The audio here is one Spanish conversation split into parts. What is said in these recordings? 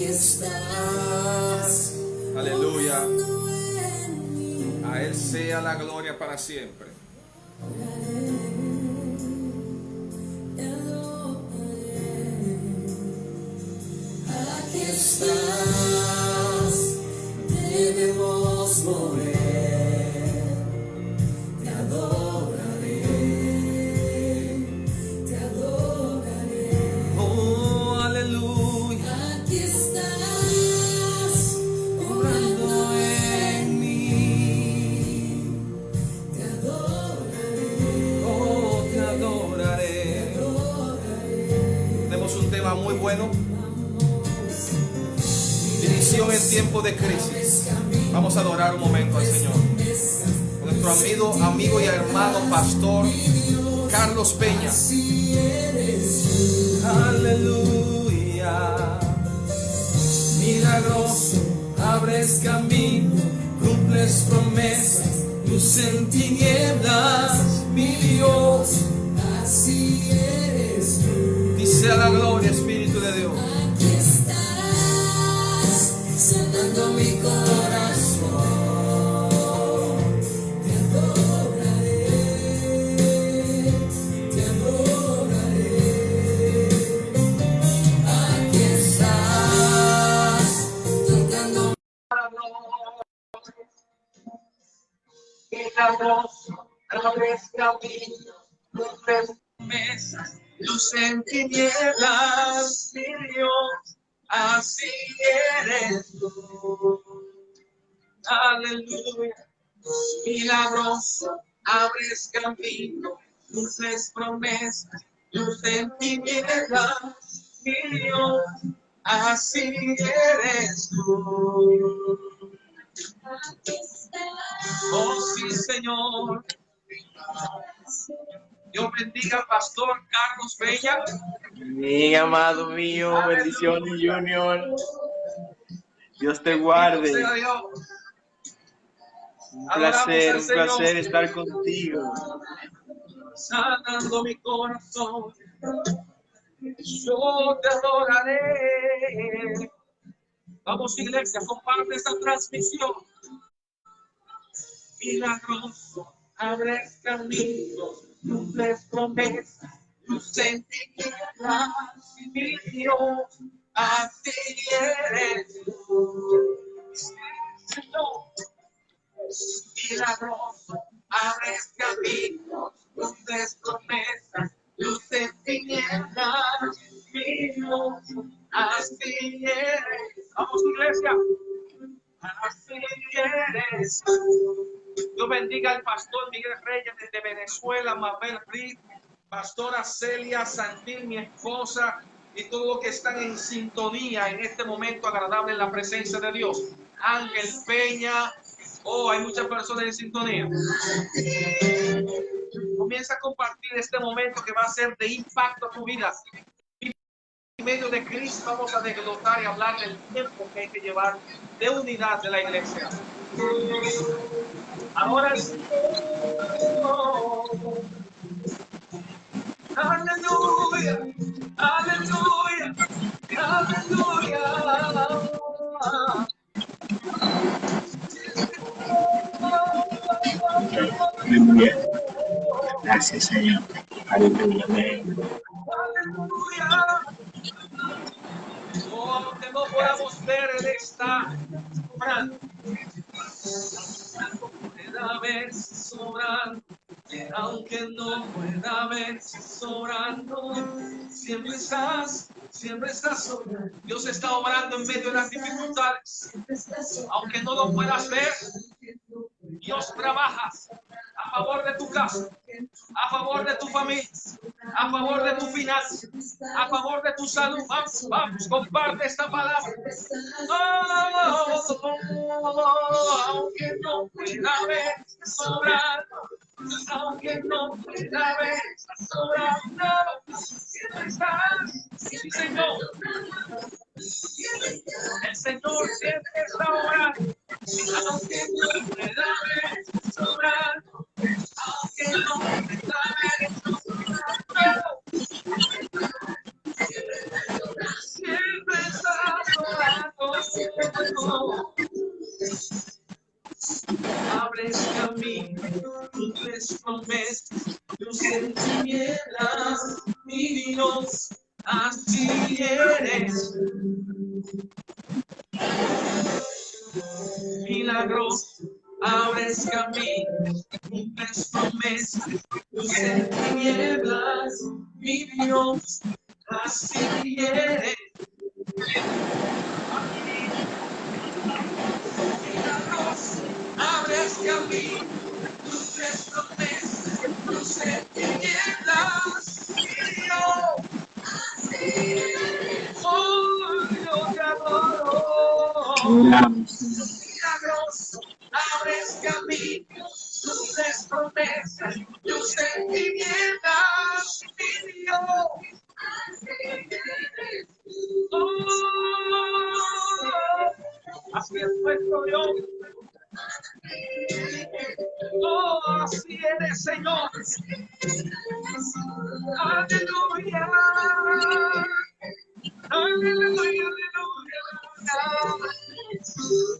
estás. Aleluya. A Él sea la gloria para siempre. Aquí estás, debemos mover, te adoraré, te adoraré. Oh, aleluya. Aquí estás, obrando en mí, te adoraré, Oh, te adoraré. Tenemos un tema muy bueno. División en tiempo de crisis. Vamos a adorar un momento al Señor. Con nuestro amigo y hermano pastor Carlos Peña. Aleluya. Milagroso, abres camino, cumples promesas, luz en tinieblas, mi Dios. así eres tú. Dice a la gloria, Espíritu de Dios. Aquí estás, sanando mi corazón, te adoraré, te adoraré. Aquí estás, tocando Milagroso, abres camino, cumples promesas, luz en tinieblas, mi Dios, así eres tú. Aleluya. Milagroso, abres camino, cumples promesas, luz en tinieblas, mi Dios, así eres tú. Oh sí, Señor. Dios bendiga al pastor Carlos Peña. Mi amado mío, bendiciones Junior. Dios te guarde. Sea Dios. Un placer estar contigo. Sanando mi corazón, yo te adoraré. Vamos, iglesia, comparte esta transmisión. Milagroso, abres caminos, cumples promesas, luz en tinieblas, mi Dios, así eres tú. Señor, milagroso, abres caminos, cumples promesas, luz en tinieblas, mi Dios, así eres. Vamos, iglesia. Así eres. Dios bendiga al pastor Miguel Reyes desde Venezuela, Mabel Reed, pastora Celia Santín, mi esposa, y todos los que están en sintonía en este momento agradable en la presencia de Dios. Ángel Peña. Oh, hay muchas personas en sintonía. Comienza a compartir este momento que va a ser de impacto a tu vida. En medio de Cristo vamos a desglosar y hablar del tiempo que hay que llevar de unidad de la iglesia. Ahora sí. Aleluya, aleluya, aleluya. Aleluya. Gracias, Señor. Aleluya. Aleluya. Oh, aunque no podamos ver, Él está sobrando. Pueda verse sobrando, aunque no pueda verse sobrando, siempre estás sobrando. Dios está obrando en medio de las dificultades. Aunque no lo puedas ver, Dios trabaja a favor de tu casa, a favor de tu familia, a favor de tu finanza, a favor de tu salud. Vamos, vamos, comparte esta palabra. Aunque no pueda ver sobrando, aunque no pueda ver sobrando, siempre estás, sí, Señor. El Señor siempre está orando, aunque no pueda ver sobrando, aunque no pueda ver sobrando, siempre está orando. Dios, así eres. Milagros, abres caminos, cumples promesas, luz en tinieblas, mi Dios, así eres. Milagros, abres caminos, luces promesas, luz en tinieblas, mi Dios, oh, yo te adoro. Milagros, abres caminos, luces promesas, luz en tinieblas, mi Dios. Así es nuestro Dios. Oh, así eres, Señor. Aleluya. Aleluya, aleluya.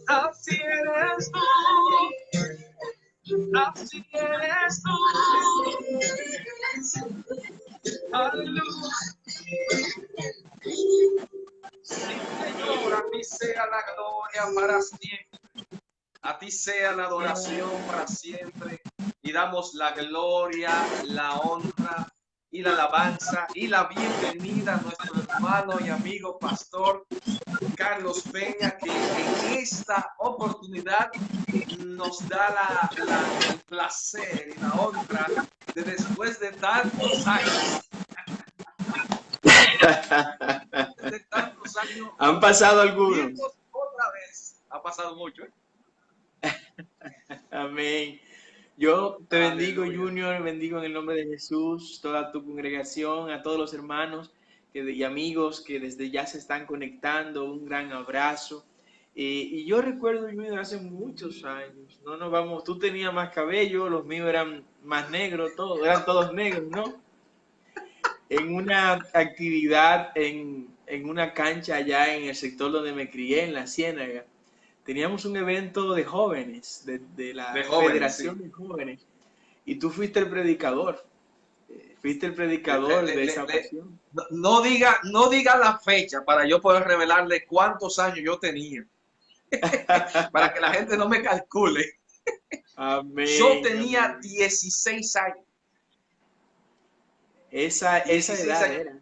Así eres tú. Así eres tú. Aleluya. Sí, Señor, a ti sea la gloria para siempre. A ti sea la adoración para siempre. Y damos la gloria, la honra y la alabanza y la bienvenida a nuestro hermano y amigo pastor Carlos Peña, que en esta oportunidad nos da el placer y la honra de, después de tantos años, Han pasado algunos. Otra vez. Ha pasado mucho, ¿eh? Amén. Yo te bendigo, Aleluya. Junior, bendigo en el nombre de Jesús, toda tu congregación, a todos los hermanos y amigos que desde ya se están conectando, un gran abrazo. Y yo recuerdo, Junior, hace muchos años, no nos vamos, tú tenías más cabello, los míos eran más negros, eran todos negros, ¿no? En una actividad en una cancha allá en el sector donde me crié, en la Ciénaga. Teníamos un evento de jóvenes, de la Federación de Jóvenes, y tú fuiste el predicador. Fuiste el predicador de esa ocasión. No diga la fecha para yo poder revelarle cuántos años yo tenía. Para que la gente no me calcule. Amén. Yo tenía 16 años. Esa edad años. era.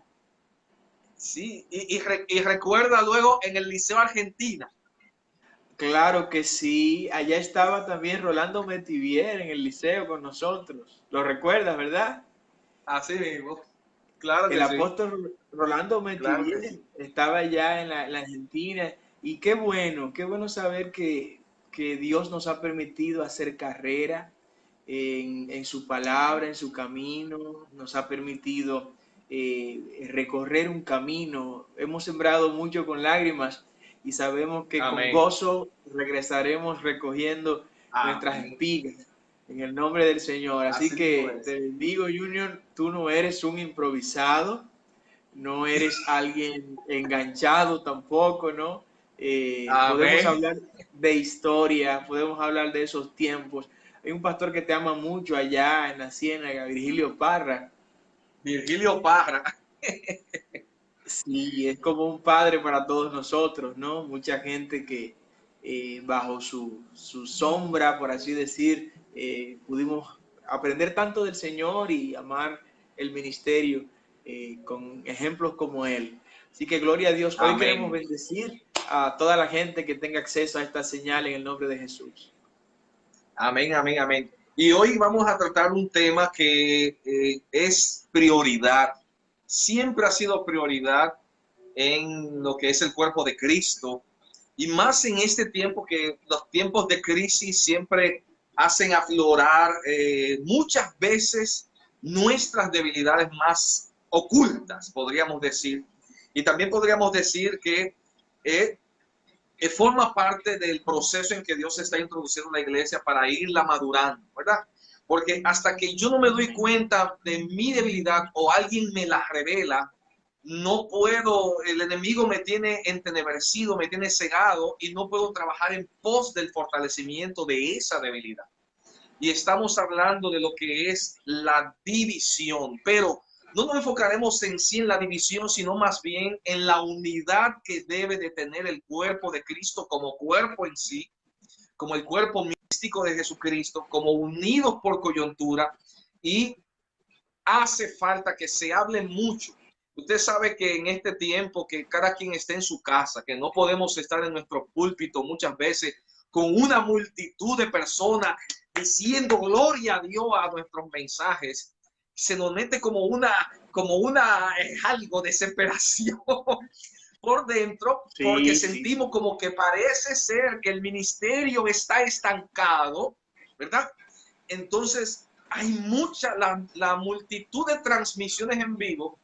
Sí, y recuerda luego en el Liceo Argentina. Claro que sí. Allá estaba también Rolando Metivier en el liceo con nosotros. ¿Lo recuerdas, verdad? Así mismo. Claro que El sí. apóstol Rolando Metivier Claro que sí. estaba allá en la Argentina. Y qué bueno saber que Dios nos ha permitido hacer carrera en su palabra, en su camino. Nos ha permitido recorrer un camino. Hemos sembrado mucho con lágrimas y sabemos que Amén. con gozo regresaremos recogiendo nuestras Amén. espigas en el nombre del Señor. Así que es. te bendigo, Junior, tú no eres un improvisado, no eres alguien enganchado tampoco, ¿no? Podemos hablar de historia, podemos hablar de esos tiempos. Hay un pastor que te ama mucho allá en la Ciénaga, Virgilio Parra. Virgilio Parra. Sí, es como un padre para todos nosotros, ¿no? Mucha gente que bajo su sombra, por así decir, pudimos aprender tanto del Señor y amar el ministerio con ejemplos como él. Así que gloria a Dios. Hoy Amén. queremos bendecir a toda la gente que tenga acceso a esta señal en el nombre de Jesús. Amén, amén, amén. Y hoy vamos a tratar un tema que es prioridad. Siempre ha sido prioridad en lo que es el cuerpo de Cristo. Y más en este tiempo, que los tiempos de crisis siempre hacen aflorar muchas veces nuestras debilidades más ocultas, podríamos decir. Y también podríamos decir que forma parte del proceso en que Dios está introduciendo la iglesia para irla madurando, ¿verdad? Porque hasta que yo no me doy cuenta de mi debilidad o alguien me la revela, no puedo, el enemigo me tiene entenebrecido, me tiene cegado y no puedo trabajar en pos del fortalecimiento de esa debilidad. Y estamos hablando de lo que es la división, pero no nos enfocaremos en sí en la división, sino más bien en la unidad que debe de tener el cuerpo de Cristo como cuerpo en sí, como el cuerpo místico de Jesucristo, como unidos por coyuntura. Y hace falta que se hable mucho. Usted sabe que en este tiempo que cada quien esté en su casa, que no podemos estar en nuestro púlpito muchas veces con una multitud de personas diciendo gloria a Dios a nuestros mensajes, se nos mete como una algo de desesperación por dentro, porque Sí, sí, sentimos como que parece ser que el ministerio está estancado, ¿verdad? Entonces, hay la multitud de transmisiones en vivo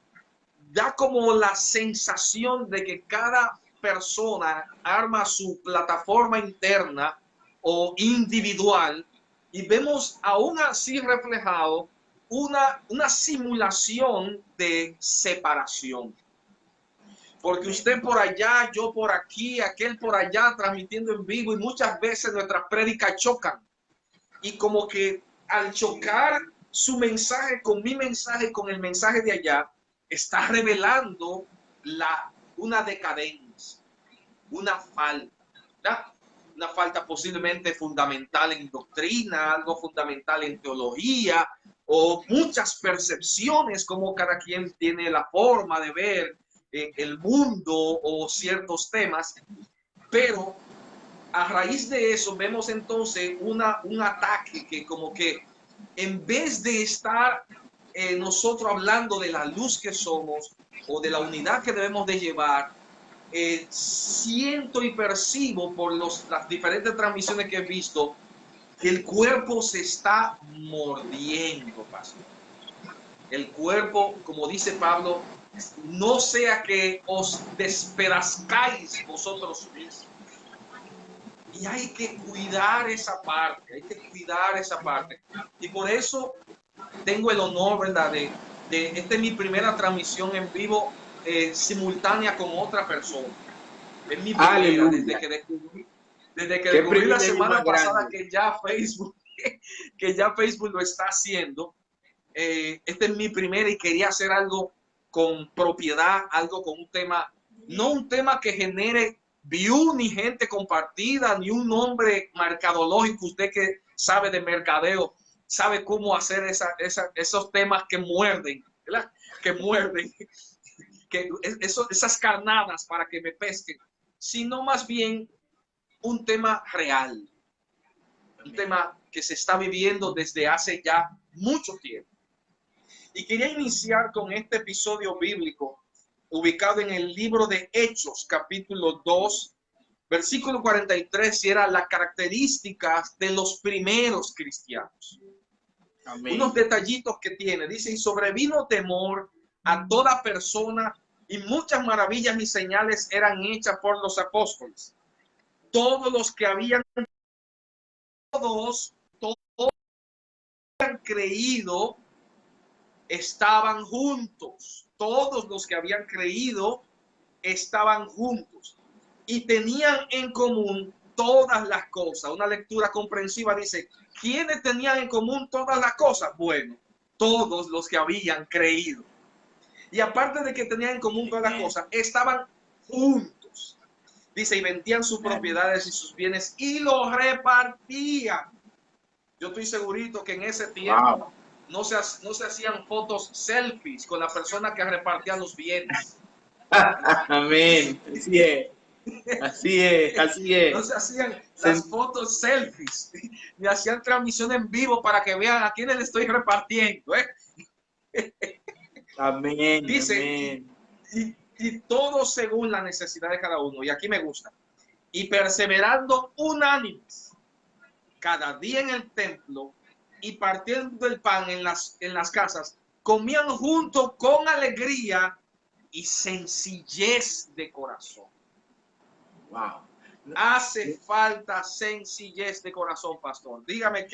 da como la sensación de que cada persona arma su plataforma interna o individual y vemos aún así reflejado una simulación de separación. Porque usted por allá, yo por aquí, aquel por allá transmitiendo en vivo y muchas veces nuestras prédicas chocan. Y como que al chocar su mensaje con mi mensaje, con el mensaje de allá, está revelando una decadencia, una falta, ¿verdad? Una falta posiblemente fundamental en doctrina, algo fundamental en teología, o muchas percepciones, como cada quien tiene la forma de ver el mundo o ciertos temas, pero a raíz de eso vemos entonces un ataque que como que en vez de estar nosotros hablando de la luz que somos o de la unidad que debemos de llevar, siento y percibo por las diferentes transmisiones que he visto que el cuerpo se está mordiendo, pastor. El cuerpo, como dice Pablo, no sea que os despedazcáis vosotros mismos. Y hay que cuidar esa parte, hay que cuidar esa parte. Y por eso tengo el honor, ¿verdad? Esta es mi primera transmisión en vivo simultánea con otra persona. Es mi primera, aleluya. desde que Qué descubrí la privilegio semana más pasada grande. que ya Facebook lo está haciendo. Esta es mi primera y quería hacer algo con propiedad, algo con un tema, no un tema que genere view ni gente compartida, ni un nombre mercadológico. Usted que sabe de mercadeo, sabe cómo hacer esos temas que muerden, ¿verdad? Que muerden, esas carnadas para que me pesquen, sino más bien un tema real, un tema que se está viviendo desde hace ya mucho tiempo. Y quería iniciar con este episodio bíblico ubicado en el libro de Hechos, capítulo 2, versículo 43, y era las características de los primeros cristianos. Amén. Unos detallitos que tiene. Dice, y sobrevino temor a toda persona y muchas maravillas y señales eran hechas por los apóstoles. Todos los que habían creído estaban juntos. Todos los que habían creído estaban juntos y tenían en común todas las cosas. Una lectura comprensiva dice, ¿quiénes tenían en común todas las cosas? Bueno, todos los que habían creído. Y aparte de que tenían en común todas las cosas, estaban juntos. Dice, y vendían sus propiedades y sus bienes y los repartían. Yo estoy segurito que en ese tiempo no se hacían fotos selfies con la persona que repartía los bienes. Amén. Así es. Así es. Así es. No se hacían las fotos selfies, ni hacían transmisión en vivo para que vean a quiénes le estoy repartiendo. Amén. Dice, Amén. y todo según la necesidad de cada uno. Y aquí me gusta. Y perseverando unánimes cada día en el templo y partiendo el pan en las casas, comían juntos con alegría y sencillez de corazón. Wow. Hace falta sencillez de corazón, pastor. Dígame,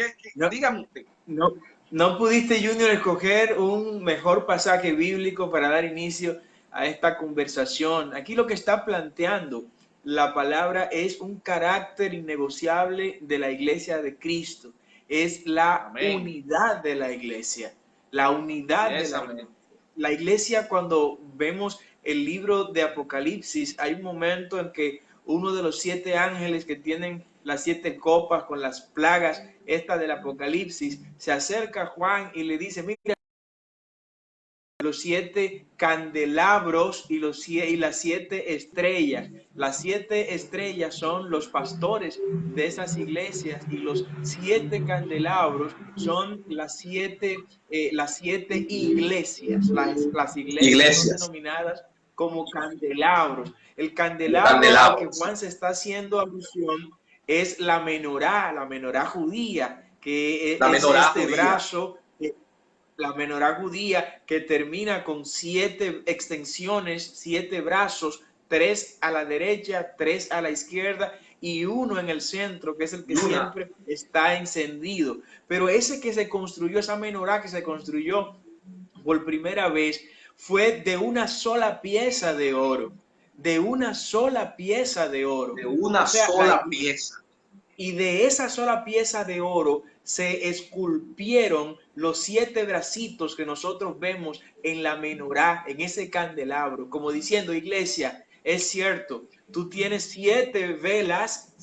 dígame usted. No pudiste, Junior, escoger un mejor pasaje bíblico para dar inicio a esta conversación. Aquí lo que está planteando la palabra es un carácter innegociable de la iglesia de Cristo. Es la unidad de la iglesia. La unidad de la iglesia. la iglesia, cuando vemos el libro de Apocalipsis, hay un momento en que uno de los 7 ángeles que tienen las 7 copas con las plagas, esta del Apocalipsis, se acerca a Juan y le dice, mira, los 7 candelabros y las 7 estrellas. Las 7 estrellas son los pastores de esas iglesias y los 7 candelabros son las 7 iglesias. Las iglesias son denominadas como candelabros. El candelabro al que Juan se está haciendo alusión es la menorá judía, que es este brazo, la menorá judía, que termina con 7 extensiones, 7 brazos, 3 a la derecha, 3 a la izquierda y 1 en el centro, que es el que siempre está encendido. Pero ese que se construyó, esa menorá que se construyó por primera vez, fue de una sola pieza de oro. De una sola pieza de oro. De una sola pieza. Y de esa sola pieza de oro se esculpieron los 7 bracitos que nosotros vemos en la menorá, en ese candelabro, como diciendo, iglesia, es cierto, tú tienes 7 velas,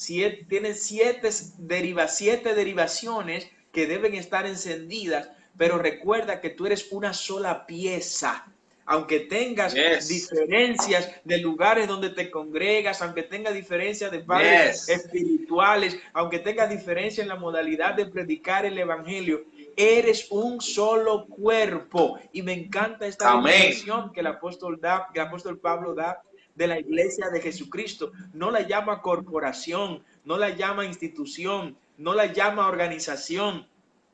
tienes 7 derivaciones que deben estar encendidas, pero recuerda que tú eres una sola pieza. Aunque tengas diferencias de lugares donde te congregas, aunque tengas diferencias de padres espirituales, aunque tengas diferencias en la modalidad de predicar el evangelio, eres un solo cuerpo. Y me encanta esta definición que el apóstol Pablo da de la iglesia de Jesucristo. No la llama corporación, no la llama institución, no la llama organización,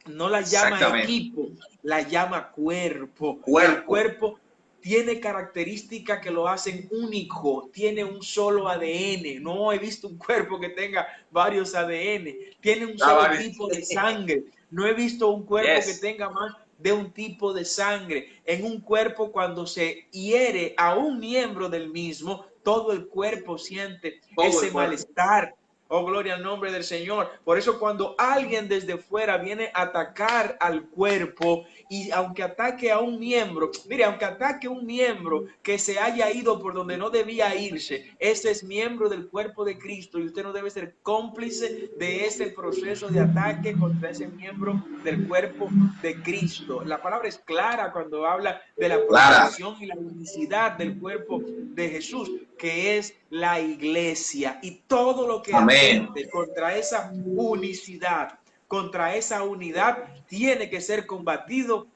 no la llama equipo, la llama cuerpo. El cuerpo tiene características que lo hacen único, tiene un solo ADN. No he visto un cuerpo que tenga varios ADN. Tiene un solo tipo de sangre. No he visto un cuerpo que tenga más de un tipo de sangre. En un cuerpo, cuando se hiere a un miembro del mismo, todo el cuerpo siente ese malestar. Oh, gloria al nombre del Señor. Por eso cuando alguien desde fuera viene a atacar al cuerpo, y aunque ataque a un miembro, mire, aunque ataque un miembro que se haya ido por donde no debía irse, ese es miembro del cuerpo de Cristo y usted no debe ser cómplice de ese proceso de ataque contra ese miembro del cuerpo de Cristo. La palabra es clara cuando habla de la protección y la unicidad del cuerpo de Jesús, que es la iglesia, y todo lo que atente contra esa unicidad, contra esa unidad, tiene que ser combatido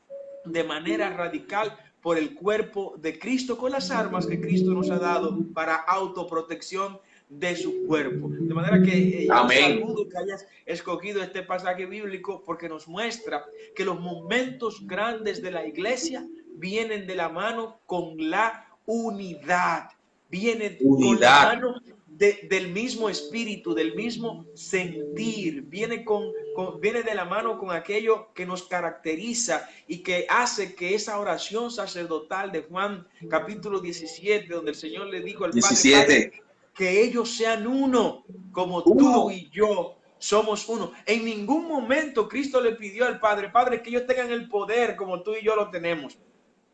de manera radical por el cuerpo de Cristo, con las armas que Cristo nos ha dado para autoprotección de su cuerpo. De manera que yo saludo que hayas escogido este pasaje bíblico, porque nos muestra que los momentos grandes de la iglesia vienen de la mano con la unidad. Viene con la mano del mismo espíritu, del mismo sentir, viene de la mano con aquello que nos caracteriza y que hace que esa oración sacerdotal de Juan capítulo 17, donde el Señor le dijo al Padre, que ellos sean uno, como tú y yo somos uno. En ningún momento Cristo le pidió al Padre, que ellos tengan el poder como tú y yo lo tenemos.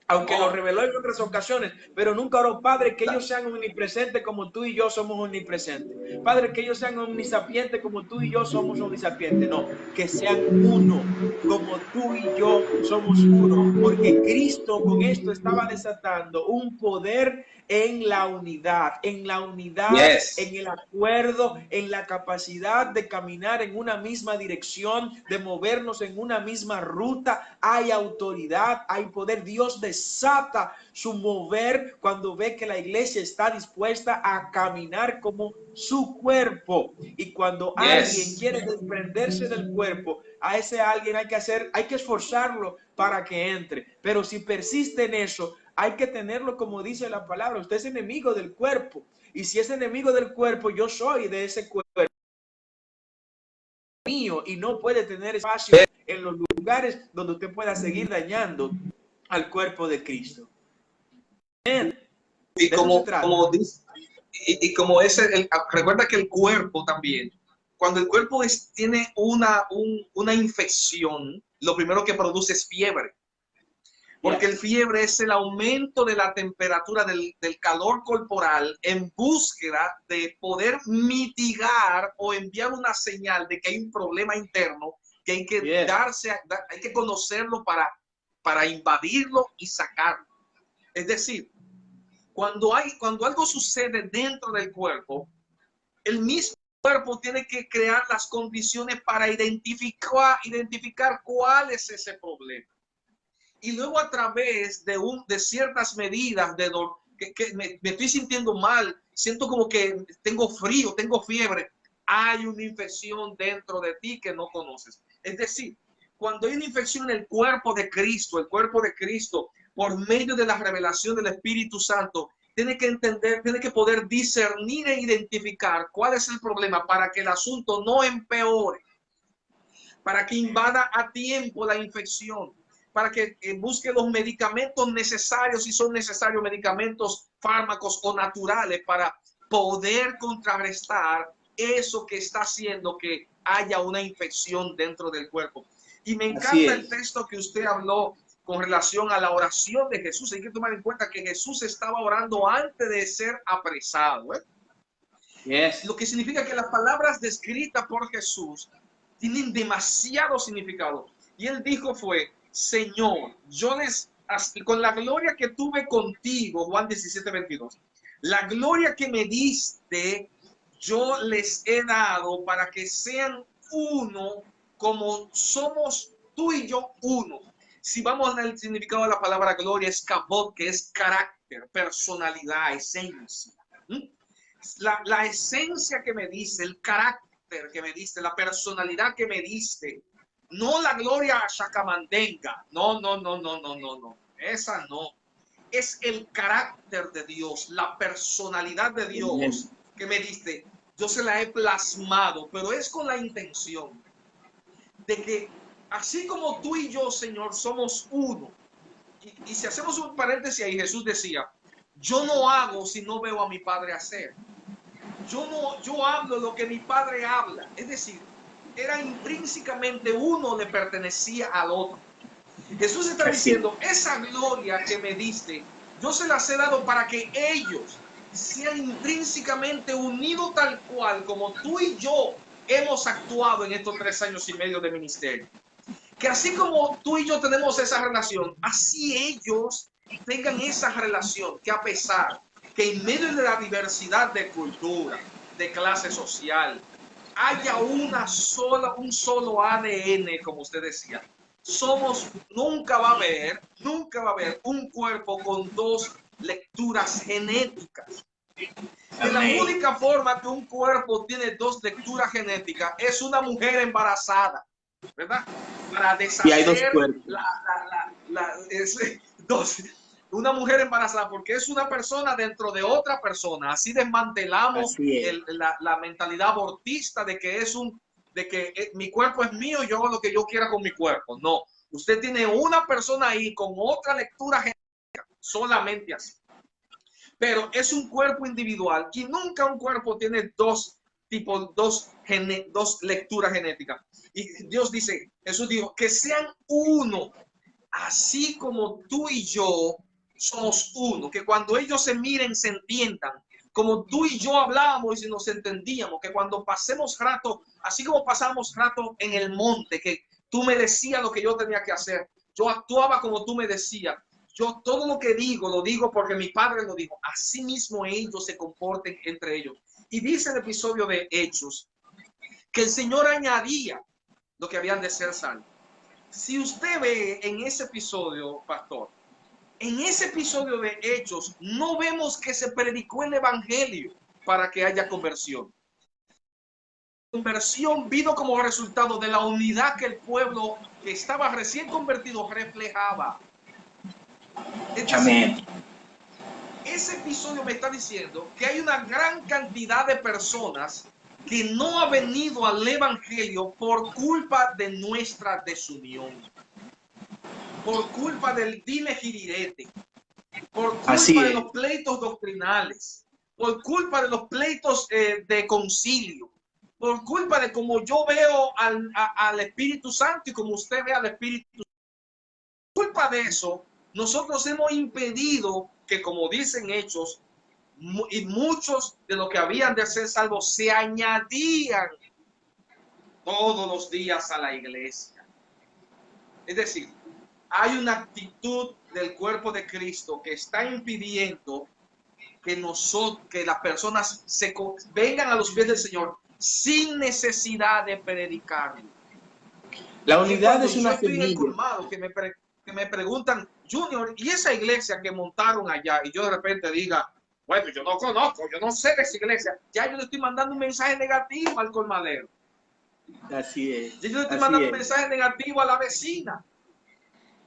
Aunque lo reveló en otras ocasiones, pero nunca oró, Padre, que ellos sean omnipresentes como tú y yo somos omnipresentes. Padre, que ellos sean omnisapientes como tú y yo somos omnisapientes. No, que sean uno, como tú y yo somos uno. Porque Cristo con esto estaba desatando un poder en la unidad, en el acuerdo, en la capacidad de caminar en una misma dirección, de movernos en una misma ruta. Hay autoridad, hay poder. Dios desata su mover cuando ve que la iglesia está dispuesta a caminar como su cuerpo. Y cuando alguien quiere desprenderse del cuerpo, a ese alguien hay que esforzarlo para que entre. Pero si persiste en eso, hay que tenerlo como dice la palabra. Usted es enemigo del cuerpo. Y si es enemigo del cuerpo, yo soy de ese cuerpo mío, y no puede tener espacio en los lugares donde usted pueda seguir dañando al cuerpo de Cristo. Y como recuerda que el cuerpo también, cuando el cuerpo tiene una infección, lo primero que produce es fiebre. Porque Yes. el fiebre es el aumento de la temperatura del calor corporal en búsqueda de poder mitigar o enviar una señal de que hay un problema interno que hay que Yes. hay que conocerlo para invadirlo y sacarlo. Es decir, cuando algo sucede dentro del cuerpo, el mismo cuerpo tiene que crear las condiciones para identificar cuál es ese problema. Y luego a través de ciertas medidas que me estoy sintiendo mal, siento como que tengo frío, tengo fiebre, hay una infección dentro de ti que no conoces. Es decir, cuando hay una infección en el cuerpo de Cristo, por medio de la revelación del Espíritu Santo, tiene que entender, tiene que poder discernir e identificar cuál es el problema para que el asunto no empeore, para que invada a tiempo la infección, para que busque los medicamentos necesarios, si son necesarios medicamentos, fármacos o naturales, para poder contrarrestar eso que está haciendo que haya una infección dentro del cuerpo. Y me encanta el texto que usted habló con relación a la oración de Jesús. Hay que tomar en cuenta que Jesús estaba orando antes de ser apresado. Yes. Lo que significa que las palabras descritas por Jesús tienen demasiado significado. Y él dijo fue, Señor, con la gloria que tuve contigo, Juan 17:22, la gloria que me diste, yo les he dado para que sean uno como somos tú y yo uno. Si vamos al significado de la palabra gloria, es kabod, que es carácter, personalidad, esencia. La esencia que me diste, el carácter que me diste, la personalidad que me diste, no la gloria shacamandenga, no, esa no. Es el carácter de Dios, la personalidad de Dios que me diste. Yo se la he plasmado, pero es con la intención de que así como tú y yo, Señor, somos uno. Y si hacemos un paréntesis ahí, Jesús decía, yo no hago si no veo a mi Padre hacer. Yo hablo lo que mi Padre habla. Es decir, era intrínsecamente uno le pertenecía al otro. Jesús está diciendo, esa gloria que me diste, yo se las he dado para que ellos sean intrínsecamente unidos tal cual como tú y yo hemos actuado en estos 3 años y medio de ministerio. Que así como tú y yo tenemos esa relación, así ellos tengan esa relación, que a pesar que en medio de la diversidad de cultura, de clase social, haya un solo ADN, como usted decía. Nunca va a haber un cuerpo con 2 lecturas genéticas. Y la única forma que un cuerpo tiene 2 lecturas genéticas es una mujer embarazada, ¿verdad? Para deshacer y hay 2 cuerpos. Una mujer embarazada, porque es una persona dentro de otra persona. Así desmantelamos la mentalidad abortista de que mi cuerpo es mío, yo hago lo que yo quiera con mi cuerpo. No, usted tiene una persona ahí con otra lectura genética, solamente así. Pero es un cuerpo individual y nunca un cuerpo tiene 2 lecturas genéticas. Y Dios dice, Jesús dijo, que sean uno, así como tú y yo somos uno, que cuando ellos se miren se entiendan, como tú y yo hablábamos y nos entendíamos, que cuando pasemos rato, así como pasamos rato en el monte, que tú me decías lo que yo tenía que hacer, yo actuaba como tú me decías, yo todo lo que digo, lo digo porque mi Padre lo dijo, así mismo ellos se comporten entre ellos. Y dice el episodio de Hechos, que el Señor añadía lo que habían de ser salvos. Si usted ve en ese episodio, pastor, en ese episodio de Hechos, no vemos que se predicó el evangelio para que haya conversión. La conversión vino como resultado de la unidad que el pueblo que estaba recién convertido reflejaba. Entonces, ese episodio me está diciendo que hay una gran cantidad de personas que no ha venido al evangelio por culpa de nuestra desunión, por culpa del dime girirete, por culpa de los pleitos doctrinales, por culpa de los pleitos de concilio, por culpa de cómo yo veo al Espíritu Santo y como usted ve al Espíritu Santo. Por culpa de eso, nosotros hemos impedido que, como dicen Hechos, y muchos de los que habían de ser salvos se añadían todos los días a la iglesia. Es decir, hay una actitud del cuerpo de Cristo que está impidiendo que las personas vengan a los pies del Señor sin necesidad de predicarlo. La unidad es una estoy en el semilla. colmado, que me preguntan, Junior, ¿y esa iglesia que montaron allá? Y yo de repente diga, bueno, yo no conozco, yo no sé de esa iglesia. Ya yo le estoy mandando un mensaje negativo al colmadero. Así es. Ya yo le estoy mandando un mensaje negativo a la vecina.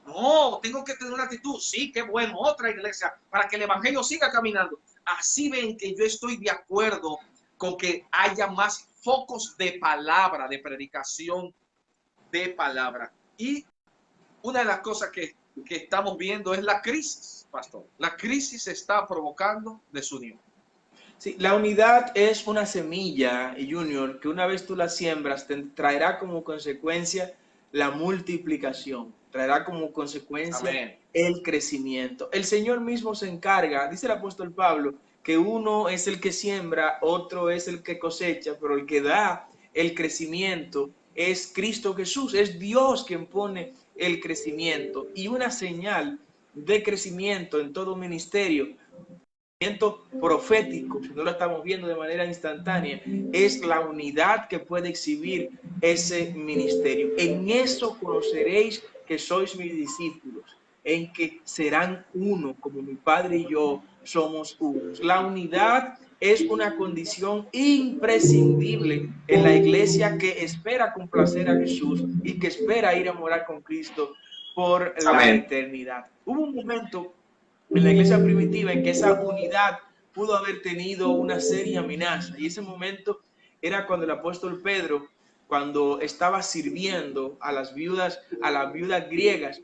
No, tengo que tener una actitud. Sí, qué bueno, otra iglesia, para que el evangelio siga caminando. Así ven que yo estoy de acuerdo con que haya más focos de palabra, de predicación de palabra. Y una de las cosas que estamos viendo es la crisis, pastor. La crisis está provocando desunión. Sí, la unidad es una semilla, Junior, que una vez tú la siembras, te traerá como consecuencia la multiplicación, traerá como consecuencia Amén. el crecimiento. El Señor mismo se encarga, dice el apóstol Pablo, que uno es el que siembra, otro es el que cosecha, pero el que da el crecimiento es Cristo Jesús, es Dios quien pone el crecimiento. Y una señal de crecimiento en todo ministerio, profético, si no lo estamos viendo de manera instantánea, es la unidad que puede exhibir ese ministerio. En eso conoceréis que sois mis discípulos, en que serán uno, como mi Padre y yo somos unos. La unidad es una condición imprescindible en la iglesia que espera complacer a Jesús y que espera ir a morar con Cristo por la eternidad. Hubo un momento en la iglesia primitiva en que esa unidad pudo haber tenido una seria amenaza, y ese momento era cuando el apóstol Pedro, cuando estaba sirviendo a las viudas griegas,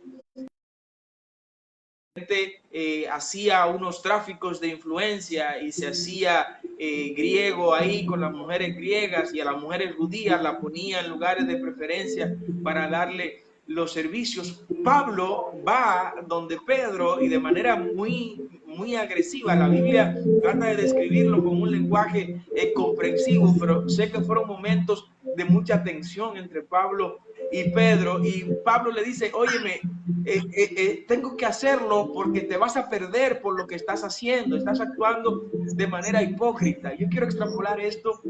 hacía unos tráficos de influencia y se hacía griego ahí con las mujeres griegas, y a las mujeres judías la ponía en lugares de preferencia para darle los servicios. Pablo va donde Pedro y de manera muy agresiva. La Biblia trata de describirlo con un lenguaje comprensivo, pero sé que fueron momentos de mucha tensión entre Pablo y Pedro, y Pablo le dice, óyeme, tengo que hacerlo porque te vas a perder por lo que estás haciendo, estás actuando de manera hipócrita. Yo quiero extrapolar esto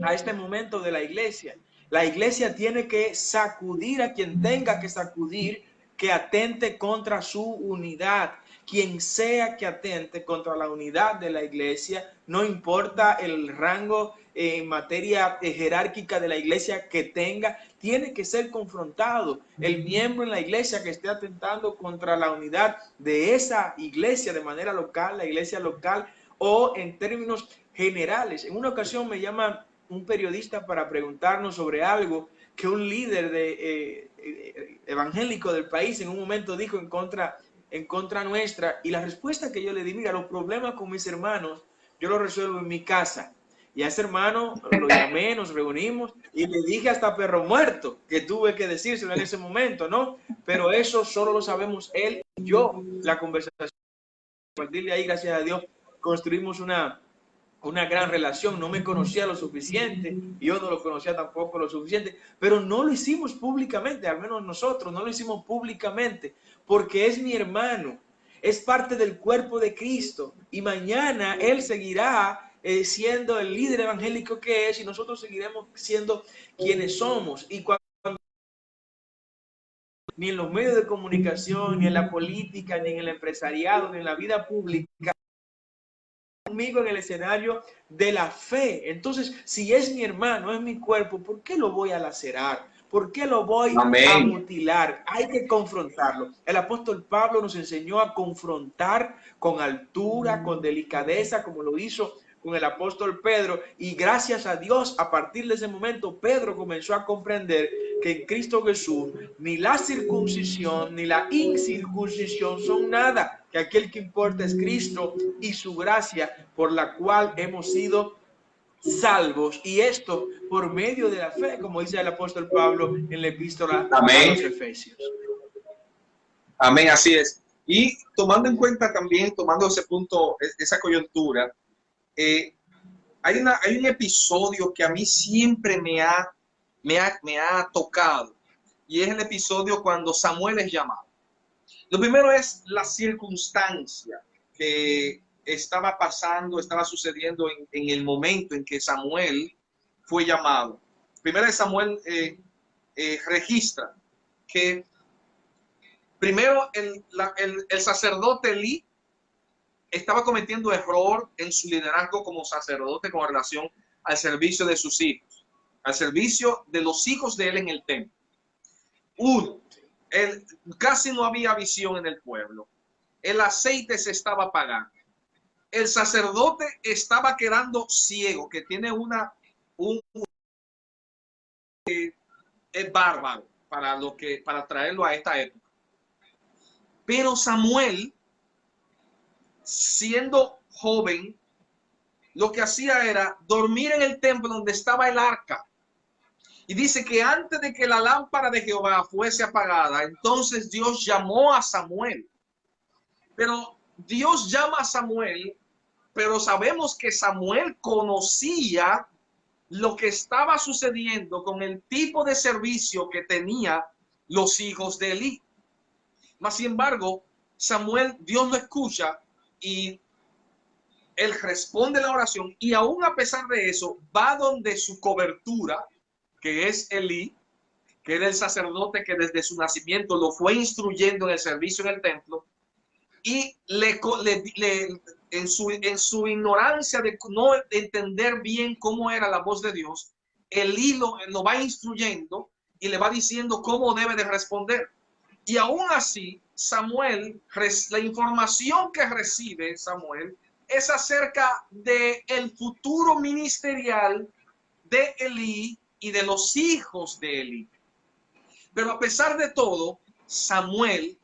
a este momento de la iglesia. La iglesia tiene que sacudir a quien tenga que sacudir, que atente contra su unidad. Quien sea que atente contra la unidad de la iglesia, no importa el rango en materia jerárquica de la iglesia que tenga, tiene que ser confrontado. El miembro en la iglesia que esté atentando contra la unidad de esa iglesia de manera local, la iglesia local, o en términos generales. En una ocasión me llama un periodista para preguntarnos sobre algo que un líder evangélico del país en un momento dijo en contra nuestra, y la respuesta que yo le di, mira, los problemas con mis hermanos yo los resuelvo en mi casa. Y a ese hermano lo llamé, nos reunimos y le dije hasta perro muerto, que tuve que decírselo en ese momento, ¿no? Pero eso solo lo sabemos él y yo. La conversación, a partir de ahí, gracias a Dios, construimos una gran relación. No me conocía lo suficiente, yo no lo conocía tampoco lo suficiente, pero no lo hicimos públicamente, al menos nosotros no lo hicimos públicamente, porque es mi hermano, es parte del cuerpo de Cristo, y mañana él seguirá siendo el líder evangélico que es, y nosotros seguiremos siendo quienes somos. Y cuando ni en los medios de comunicación, ni en la política, ni en el empresariado, ni en la vida pública, conmigo en el escenario de la fe. Entonces, si es mi hermano, es mi cuerpo, ¿por qué lo voy a lacerar? ¿Por qué lo voy a mutilar? Hay que confrontarlo. El apóstol Pablo nos enseñó a confrontar con altura, con delicadeza, como lo hizo con el apóstol Pedro, y gracias a Dios, a partir de ese momento, Pedro comenzó a comprender que en Cristo Jesús ni la circuncisión ni la incircuncisión son nada, que aquel que importa es Cristo y su gracia, por la cual hemos sido salvos, y esto por medio de la fe, como dice el apóstol Pablo en la epístola a los Efesios. Amén, así es. Y tomando en cuenta también, tomando ese punto, esa coyuntura, hay un episodio que a mí siempre me ha tocado, y es el episodio cuando Samuel es llamado. Lo primero es la circunstancia que estaba pasando, estaba sucediendo en el momento en que Samuel fue llamado. Primero Samuel registra que primero el sacerdote Elí estaba cometiendo error en su liderazgo como sacerdote con relación al servicio de sus hijos, al servicio de los hijos de él en el templo. Uno, casi no había visión en el pueblo. El aceite se estaba apagando. El sacerdote estaba quedando ciego, que tiene es bárbaro para traerlo a esta época. Pero Samuel, siendo joven, lo que hacía era dormir en el templo donde estaba el arca. Y dice que antes de que la lámpara de Jehová fuese apagada, entonces Dios llamó a Samuel. Pero Dios llama a Samuel, pero sabemos que Samuel conocía lo que estaba sucediendo con el tipo de servicio que tenía los hijos de Elí. Mas, sin embargo, Samuel, Dios lo escucha y él responde la oración, y aún a pesar de eso, va donde su cobertura, que es Elí, que era el sacerdote que desde su nacimiento lo fue instruyendo en el servicio en el templo, y en su ignorancia de no entender bien cómo era la voz de Dios, Elí lo va instruyendo y le va diciendo cómo debe de responder. Y aún así, Samuel, la información que recibe Samuel es acerca del futuro ministerial de Elí y de los hijos de Elí. Pero a pesar de todo, Samuel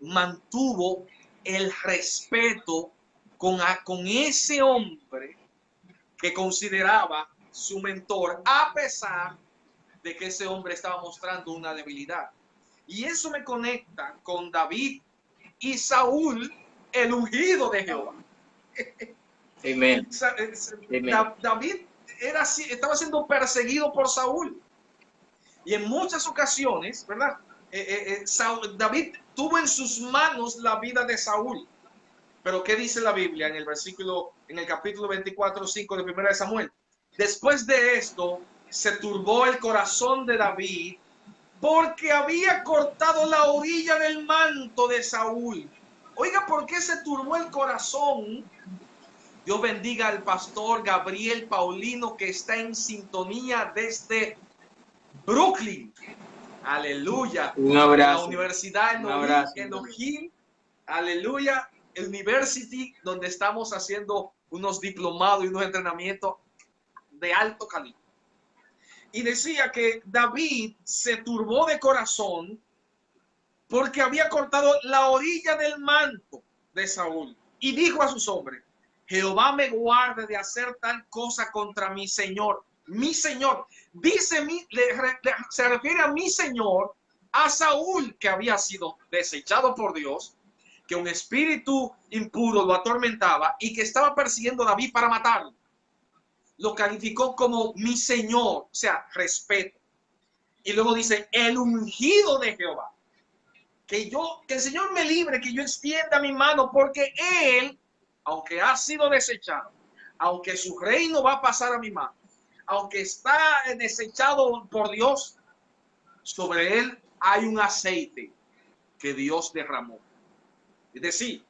mantuvo el respeto con ese hombre que consideraba su mentor, a pesar de que ese hombre estaba mostrando una debilidad. Y eso me conecta con David y Saúl, el ungido de Jehová. Amén. David estaba siendo perseguido por Saúl. Y en muchas ocasiones, ¿verdad? David tuvo en sus manos la vida de Saúl. Pero ¿qué dice la Biblia en el capítulo 24:5 de 1 de Samuel? Después de esto, se turbó el corazón de David porque había cortado la orilla del manto de Saúl. Oiga, ¿por qué se turbó el corazón? Dios bendiga al pastor Gabriel Paulino, que está en sintonía desde Brooklyn. Aleluya. Un abrazo. La Universidad Elohim. Aleluya. University, donde estamos haciendo unos diplomados y unos entrenamientos de alto calibre. Y decía que David se turbó de corazón porque había cortado la orilla del manto de Saúl. Y dijo a sus hombres: Jehová me guarde de hacer tal cosa contra mi señor. Mi señor. Dice, se refiere a mi señor, a Saúl, que había sido desechado por Dios, que un espíritu impuro lo atormentaba y que estaba persiguiendo a David para matarlo. Lo calificó como mi señor, o sea, respeto. Y luego dice, el ungido de Jehová. Que el Señor me libre, que yo extienda mi mano, porque él, aunque ha sido desechado, aunque su reino va a pasar a mi mano, aunque está desechado por Dios, sobre él hay un aceite que Dios derramó. Es decir,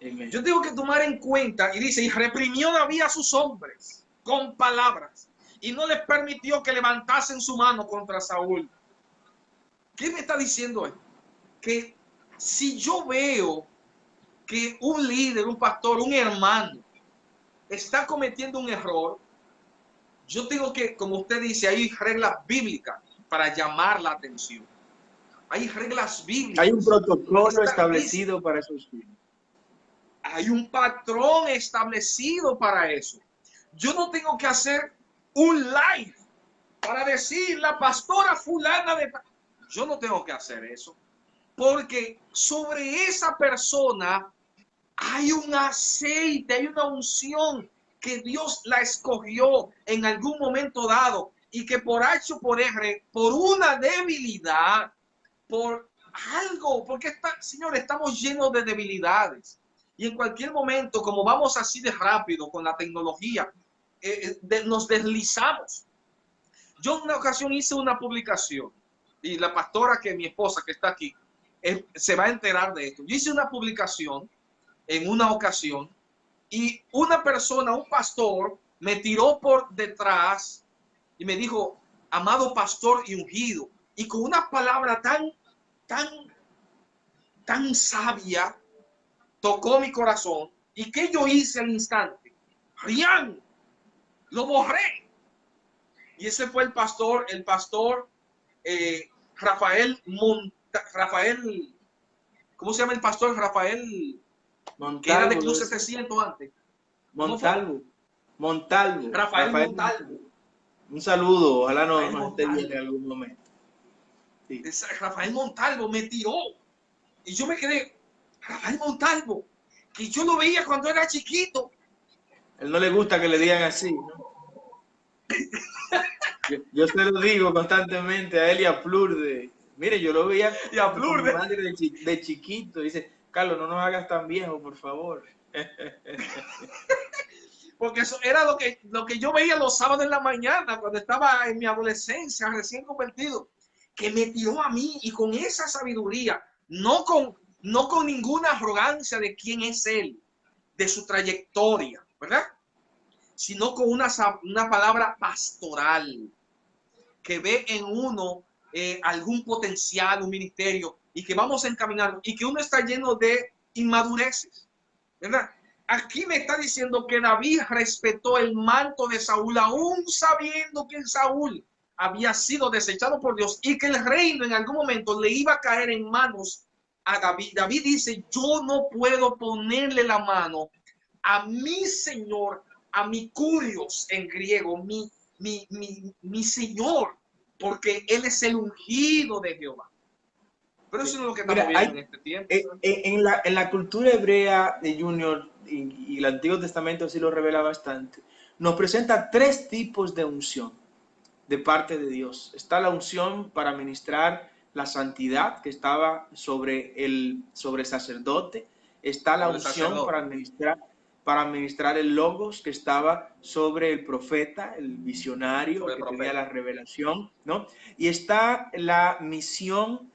yo tengo que tomar en cuenta, y dice, y reprimió David a sus hombres con palabras, y no les permitió que levantasen su mano contra Saúl. ¿Qué me está diciendo esto? Que si yo veo que un líder, un pastor, un hermano está cometiendo un error, yo tengo que, como usted dice, hay reglas bíblicas para llamar la atención. Hay reglas bíblicas. Hay un protocolo establecido para esos fines. Hay un patrón establecido para eso. Yo no tengo que hacer un live para decir la pastora fulana de... Yo no tengo que hacer eso. porque sobre esa persona hay un aceite, hay una unción que Dios la escogió en algún momento dado y que por H o por R, por una debilidad, por algo, porque señores, estamos llenos de debilidades. Y en cualquier momento, como vamos así de rápido con la tecnología, nos deslizamos. Yo en una ocasión hice una publicación y la pastora, que mi esposa que está aquí, se va a enterar de esto. Yo hice una publicación en una ocasión y una persona, un pastor, me tiró por detrás y me dijo, amado pastor y ungido, y con una palabra tan sabia, tocó mi corazón. ¿Y qué yo hice al instante? ¡Rian! Lo borré. Y ese fue el pastor Rafael Rafael, ¿cómo se llama el pastor? Rafael, Montalvo, que era de Club 700 antes. Montalvo. Rafael Montalvo. Un saludo, ojalá Rafael nos esté Montalvo. bien en algún momento. Sí. Rafael Montalvo me tiró y yo me quedé, Rafael Montalvo, que yo lo veía cuando era chiquito. Él no le gusta que le digan así, ¿no? Yo se lo digo constantemente a él y a Plurde. Mire, yo lo veía Y a Plurde. como madre de chiquito. Dice, Carlos, no nos hagas tan viejo, por favor. Porque eso era lo que yo veía los sábados en la mañana cuando estaba en mi adolescencia, recién convertido, que me tiró a mí y con esa sabiduría, no con ninguna arrogancia de quién es él, de su trayectoria, ¿verdad? Sino con una palabra pastoral, que ve en uno algún potencial, un ministerio, y que vamos encaminando, y que uno está lleno de inmadureces, ¿verdad? Aquí me está diciendo que David respetó el manto de Saúl, aún sabiendo que Saúl había sido desechado por Dios y que el reino en algún momento le iba a caer en manos a David. David dice, yo no puedo ponerle la mano a mi Señor, a mi Curios en griego, mi Señor, porque Él es el ungido de Jehová. Pero eso no es lo que estamos viendo en este tiempo. En la cultura hebrea de Junior, y el Antiguo Testamento así lo revela bastante, nos presenta tres tipos de unción de parte de Dios. Está la unción para ministrar la santidad que estaba sobre el sacerdote. Está la unción para administrar el logos que estaba sobre el profeta, el visionario, el que tenía la revelación, ¿no? Y está la visión,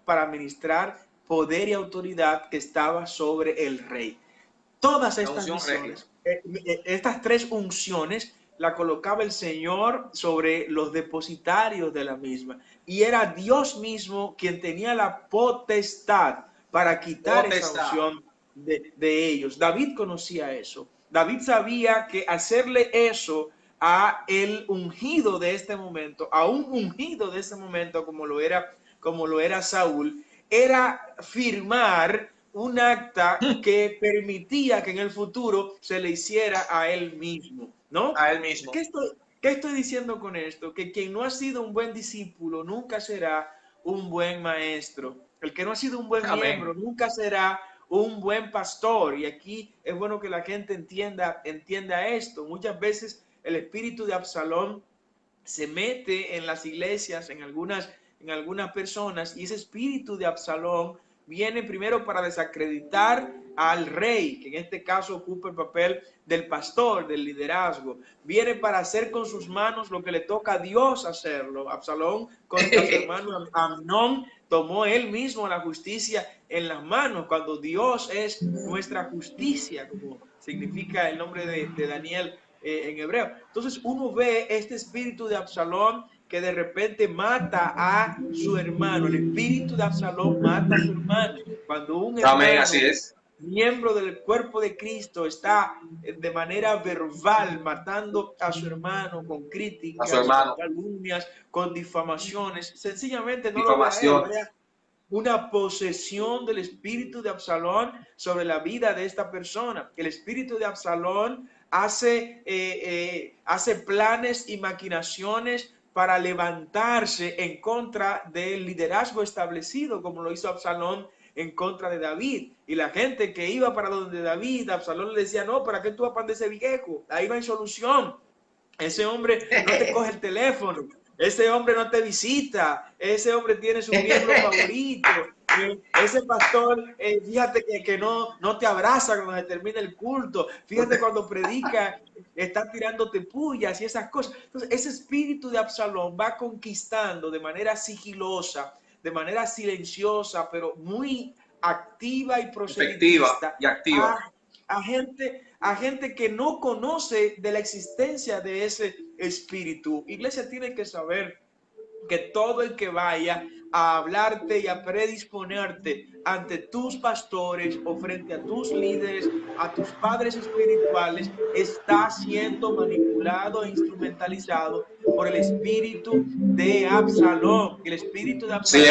para administrar poder y autoridad que estaba sobre el rey. Todas estas misiones, estas tres unciones, la colocaba el Señor sobre los depositarios de la misma. Y era Dios mismo quien tenía la potestad para quitar esa unción de ellos. David conocía eso. David sabía que hacerle eso a el ungido de este momento, a un ungido de este momento como lo era Saúl, era firmar un acta que permitía que en el futuro se le hiciera a él mismo, ¿no? A él mismo. ¿Qué estoy diciendo con esto? Que quien no ha sido un buen discípulo nunca será un buen maestro. El que no ha sido un buen miembro nunca será un buen pastor. Y aquí es bueno que la gente entienda esto. Muchas veces el espíritu de Absalón se mete en las iglesias, en algunas personas, y ese espíritu de Absalón viene primero para desacreditar al rey, que en este caso ocupa el papel del pastor, del liderazgo. Viene para hacer con sus manos lo que le toca a Dios hacerlo. Absalón contra su hermano Amnón tomó él mismo la justicia en las manos, cuando Dios es nuestra justicia, como significa el nombre de Daniel en hebreo. Entonces uno ve este espíritu de Absalón que de repente mata a su hermano. El espíritu de Absalón mata a su hermano. Cuando un hermano, así es, miembro del cuerpo de Cristo, está de manera verbal matando a su hermano con críticas, con calumnias, con difamaciones, sencillamente no lo vea una posesión del espíritu de Absalón sobre la vida de esta persona. El espíritu de Absalón hace planes y maquinaciones para levantarse en contra del liderazgo establecido, como lo hizo Absalón en contra de David. Y la gente que iba para donde David, Absalón le decía, no, ¿para qué tú vas para ese viejo? Ahí no hay solución. Ese hombre no te coge el teléfono, ese hombre no te visita, ese hombre tiene su miembro favorito, ese pastor, fíjate que no te abraza cuando se termina el culto, fíjate cuando predica, está tirándote pullas y esas cosas. Entonces, ese espíritu de Absalón va conquistando de manera sigilosa, de manera silenciosa, pero muy activa y proselitista y activa. a gente que no conoce de la existencia de ese espíritu. Iglesia tiene que saber que todo el que vaya a hablarte y a predisponerte ante tus pastores o frente a tus líderes, a tus padres espirituales, está siendo manipulado e instrumentalizado por el espíritu de Absalón. El espíritu de Absalón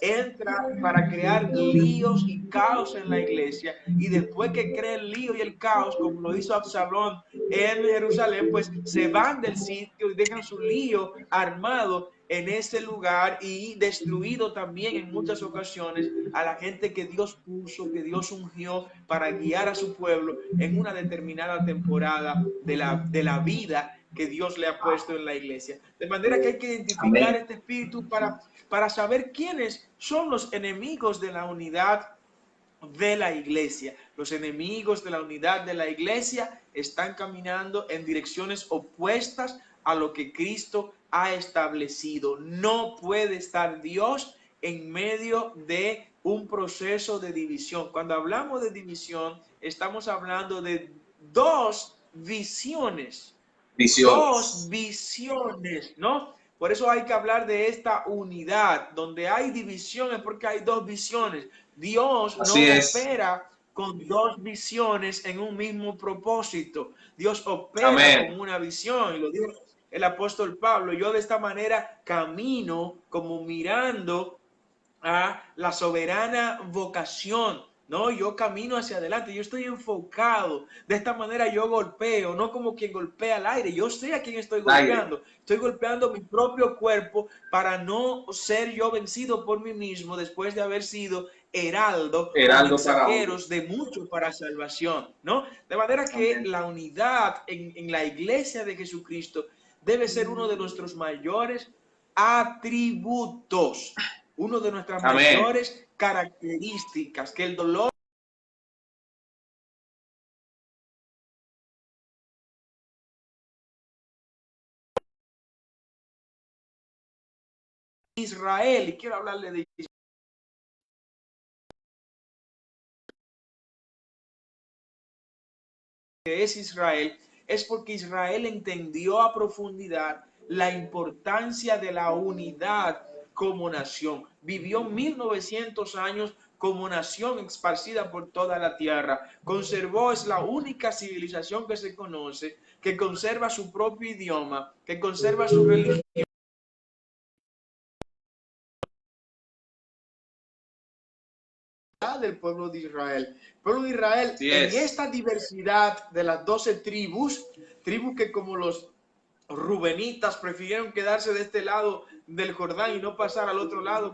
entra para crear líos y caos en la iglesia, y después que crea el lío y el caos, como lo hizo Absalón en Jerusalén, pues se van del sitio y dejan su lío armado en ese lugar, y destruido también en muchas ocasiones a la gente que Dios puso, que Dios ungió para guiar a su pueblo en una determinada temporada de la vida que Dios le ha puesto en la iglesia. De manera que hay que identificar este espíritu para saber quiénes son los enemigos de la unidad de la iglesia. Los enemigos de la unidad de la iglesia están caminando en direcciones opuestas a lo que Cristo ha establecido. No puede estar Dios en medio de un proceso de división. Cuando hablamos de división, estamos hablando de dos visiones. Dos visiones, ¿no? Por eso hay que hablar de esta unidad. Donde hay división es porque hay dos visiones. Dios no opera con dos visiones en un mismo propósito. Dios opera con una visión, y lo dijo el apóstol Pablo: yo de esta manera camino como mirando a la soberana vocación. No, yo camino hacia adelante, yo estoy enfocado. De esta manera yo golpeo, no como quien golpea al aire. Yo sé a quién estoy golpeando. Estoy golpeando mi propio cuerpo para no ser yo vencido por mí mismo, después de haber sido heraldo mensajeros de mucho para salvación, ¿no? De manera que la unidad en la iglesia de Jesucristo debe ser uno de nuestros mayores atributos, uno de nuestras mayores características, que el dolor de Israel, y quiero hablarle de que es Israel, es porque Israel entendió a profundidad la importancia de la unidad como nación. Vivió 1900 años como nación esparcida por toda la tierra. Conservó, es la única civilización que se conoce que conserva su propio idioma, que conserva su religión. Del pueblo de Israel. El pueblo de Israel, en esta diversidad de las 12 tribus que, como los rubenitas, prefirieron quedarse de este lado del Jordán y no pasar al otro lado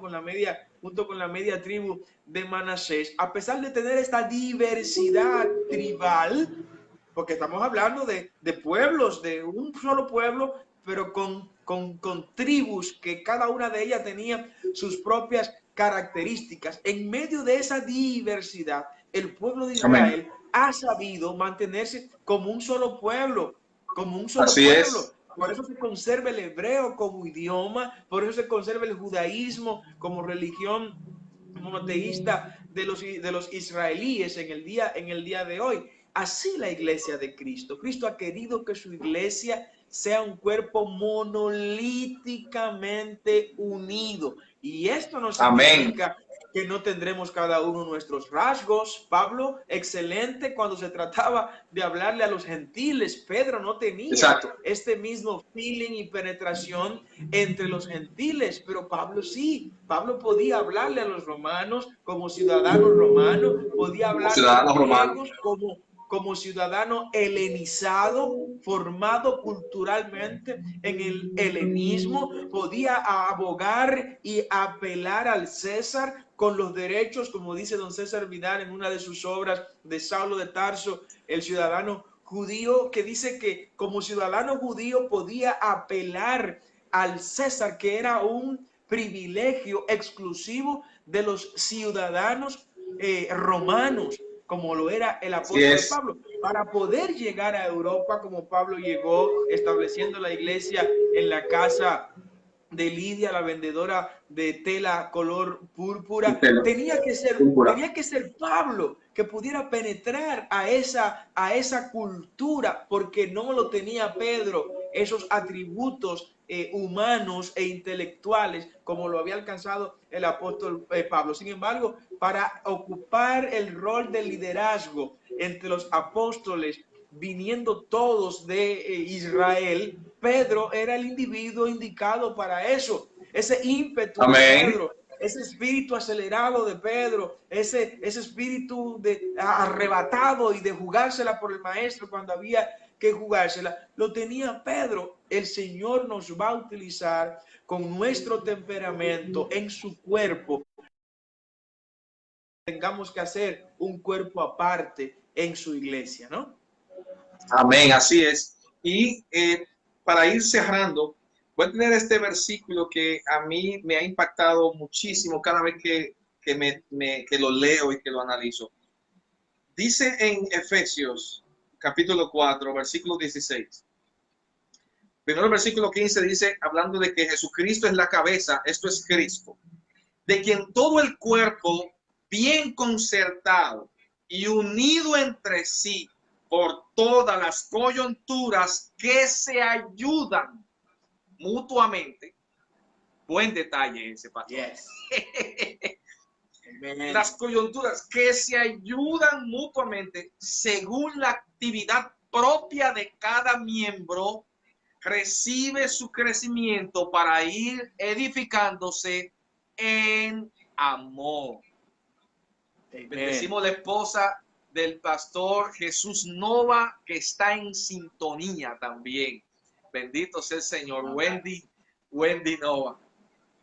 junto con la media tribu de Manasés, a pesar de tener esta diversidad tribal, porque estamos hablando de pueblos, de un solo pueblo, pero con tribus que cada una de ellas tenía sus propias características. En medio de esa diversidad, el pueblo de Israel ha sabido mantenerse como un solo pueblo, como un solo pueblo. Por eso se conserva el hebreo como idioma, por eso se conserva el judaísmo como religión monoteísta de los israelíes en el día de hoy. Así la iglesia de Cristo. Cristo ha querido que su iglesia sea un cuerpo monolíticamente unido. Y esto no significa que no tendremos cada uno nuestros rasgos. Pablo, excelente cuando se trataba de hablarle a los gentiles. Pedro no tenía este mismo feeling y penetración entre los gentiles, pero Pablo sí. Pablo podía hablarle a los romanos como ciudadanos romanos, podía hablarle a los griegos como ciudadano helenizado, formado culturalmente en el helenismo, podía abogar y apelar al César con los derechos, como dice don César Vidal en una de sus obras de Saulo de Tarso, el ciudadano judío, que dice que como ciudadano judío podía apelar al César, que era un privilegio exclusivo de los ciudadanos romanos, como lo era el Así apóstol es. Pablo, para poder llegar a Europa como Pablo llegó, estableciendo la iglesia en la casa de Lidia, la vendedora de tela color púrpura. Tenía que ser Pablo que pudiera penetrar a esa cultura, porque no lo tenía Pedro, esos atributos humanos e intelectuales como lo había alcanzado el apóstol Pablo. Sin embargo, para ocupar el rol de liderazgo entre los apóstoles, viniendo todos de Israel, Pedro era el individuo indicado para eso. Ese ímpetu de Amén. Pedro, ese espíritu acelerado de Pedro, ese espíritu de arrebatado y de jugársela por el maestro cuando había que jugársela, lo tenía Pedro. El Señor nos va a utilizar con nuestro temperamento en su cuerpo. Tengamos que hacer un cuerpo aparte en su iglesia, ¿no? Amén, así es. Y para ir cerrando, voy a tener este versículo que a mí me ha impactado muchísimo cada vez que lo leo y que lo analizo. Dice en Efesios capítulo 4, versículo 16. Primero el versículo 15 dice, hablando de que Jesucristo es la cabeza, esto es Cristo, de quien todo el cuerpo bien concertado y unido entre sí por todas las coyunturas que se ayudan mutuamente. Buen detalle ese, pastor. Yes. Las coyunturas que se ayudan mutuamente según la actividad propia de cada miembro, recibe su crecimiento para ir edificándose en amor. Bendecimos la esposa del pastor Jesús Nova, que está en sintonía también. Bendito sea el Señor. Wendy Nova.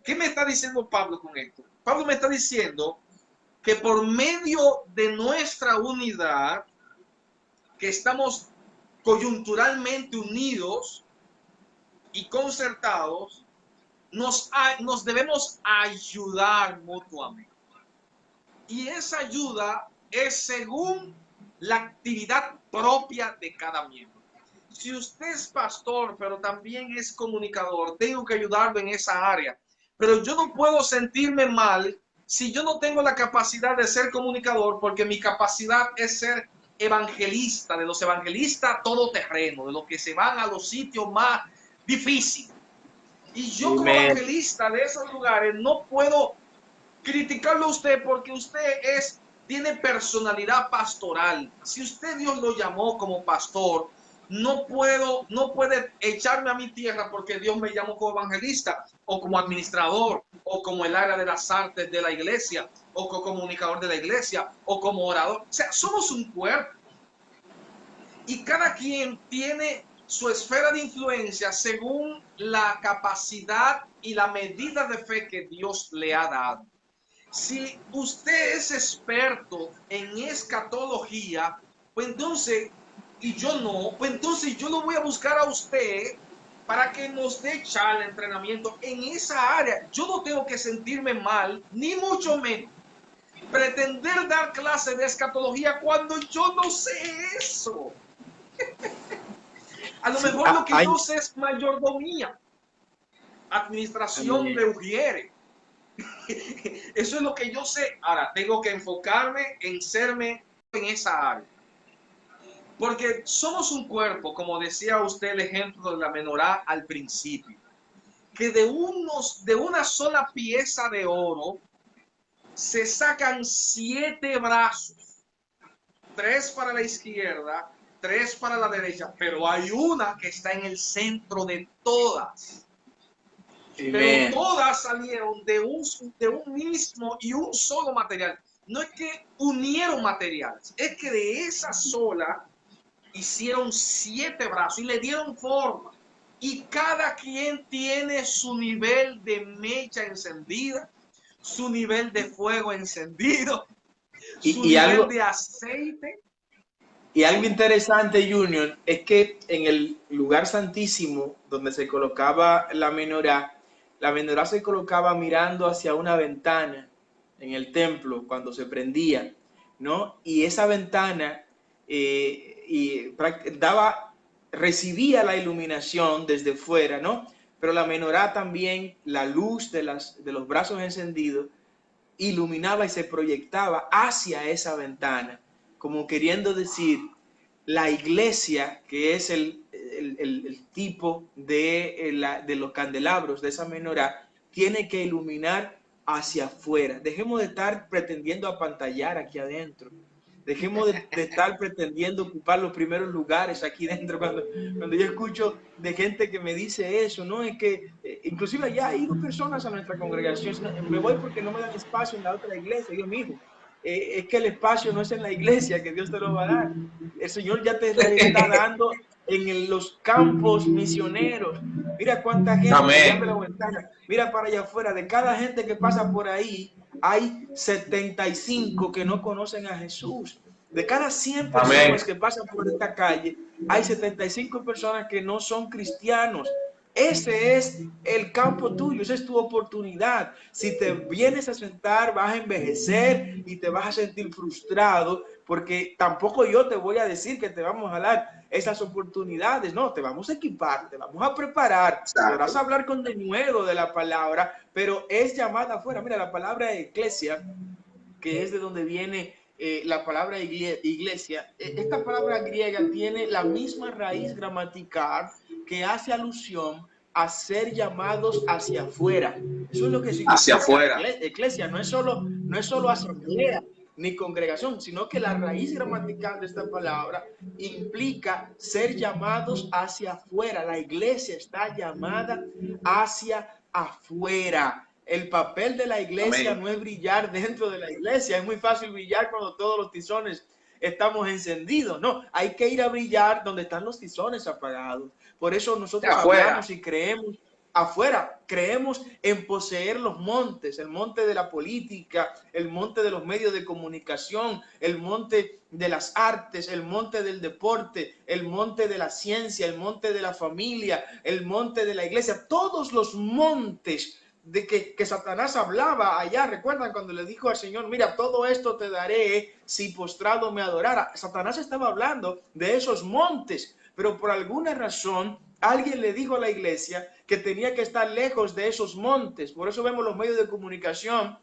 ¿Qué me está diciendo Pablo con esto? Pablo me está diciendo que por medio de nuestra unidad, que estamos coyunturalmente unidos y concertados, nos debemos ayudar mutuamente. Y esa ayuda es según la actividad propia de cada miembro. Si usted es pastor, pero también es comunicador, tengo que ayudarlo en esa área. Pero yo no puedo sentirme mal si yo no tengo la capacidad de ser comunicador, porque mi capacidad es ser evangelista, de los evangelistas todoterreno, de los que se van a los sitios más difíciles. Y yo como evangelista de esos lugares no puedo criticarlo a usted porque usted tiene personalidad pastoral. Si usted Dios lo llamó como pastor, no puede echarme a mi tierra porque Dios me llamó como evangelista o como administrador o como el área de las artes de la iglesia o como comunicador de la iglesia o como orador. O sea, somos un cuerpo y cada quien tiene su esfera de influencia según la capacidad y la medida de fe que Dios le ha dado. Si usted es experto en escatología, pues entonces, y yo no, pues entonces yo lo voy a buscar a usted para que nos dé charla, entrenamiento en esa área. Yo no tengo que sentirme mal, ni mucho menos pretender dar clase de escatología cuando yo no sé eso. A lo mejor lo que yo sé es mayordomía, administración de ujieres. Eso es lo que yo sé. Ahora tengo que enfocarme en serme en esa área, porque somos un cuerpo, como decía usted el ejemplo de la menorá al principio, que de una sola pieza de oro se sacan 7 brazos, 3 para la izquierda, 3 para la derecha, pero hay una que está en el centro de todas. Pero todas salieron de un mismo y un solo material. no es que unieron materiales, es que de esa sola hicieron 7 brazos y le dieron forma. Y cada quien tiene su nivel de mecha encendida, su nivel de fuego encendido, su nivel de aceite. Y algo interesante, Junior, es que en el lugar santísimo donde se colocaba la menorá se colocaba mirando hacia una ventana en el templo cuando se prendía, ¿no? Y esa ventana recibía la iluminación desde fuera, ¿no? Pero la menorá también, la luz de los brazos encendidos, iluminaba y se proyectaba hacia esa ventana, como queriendo decir, la iglesia, que es el tipo de los candelabros de esa menorá, tiene que iluminar hacia afuera. Dejemos de estar pretendiendo apantallar aquí adentro. Dejemos de estar pretendiendo ocupar los primeros lugares aquí dentro. Cuando yo escucho de gente que me dice eso, no es que, inclusive ya ha ido personas a nuestra congregación, me voy porque no me dan espacio en la otra iglesia. Dios mío, es que el espacio no es en la iglesia que Dios te lo va a dar. El Señor ya te está dando en los campos misioneros. Mira cuánta gente que abre la ventana. Mira para allá afuera. De cada gente que pasa por ahí, hay 75 que no conocen a Jesús. De cada 100 personas que pasan por esta calle, hay 75 personas que no son cristianos. Ese es el campo tuyo, esa es tu oportunidad. Si te vienes a sentar, vas a envejecer y te vas a sentir frustrado, porque tampoco yo te voy a decir que te vamos a dar esas oportunidades. No, te vamos a equipar, te vamos a preparar. Podrás hablar con denuedo de la palabra, pero es llamada afuera. Mira, la palabra iglesia, que es de donde viene la palabra iglesia, esta palabra griega tiene la misma raíz gramatical que hace alusión a ser llamados hacia afuera. Eso es lo que significa hacia afuera. Iglesia. No es solo asamblea ni congregación, sino que la raíz gramatical de esta palabra implica ser llamados hacia afuera. La iglesia está llamada hacia afuera. El papel de la iglesia no es brillar dentro de la iglesia. Es muy fácil brillar cuando todos los tizones estamos encendidos. No, hay que ir a brillar donde están los tizones apagados. Por eso nosotros hablamos y creemos afuera, creemos en poseer los montes, el monte de la política, el monte de los medios de comunicación, el monte de las artes, el monte del deporte, el monte de la ciencia, el monte de la familia, el monte de la iglesia, todos los montes de que Satanás hablaba allá. Recuerdan cuando le dijo al Señor, mira, todo esto te daré si postrado me adorara. Satanás estaba hablando de esos montes, pero por alguna razón alguien le dijo a la iglesia que tenía que estar lejos de esos montes. Por eso vemos los medios de comunicación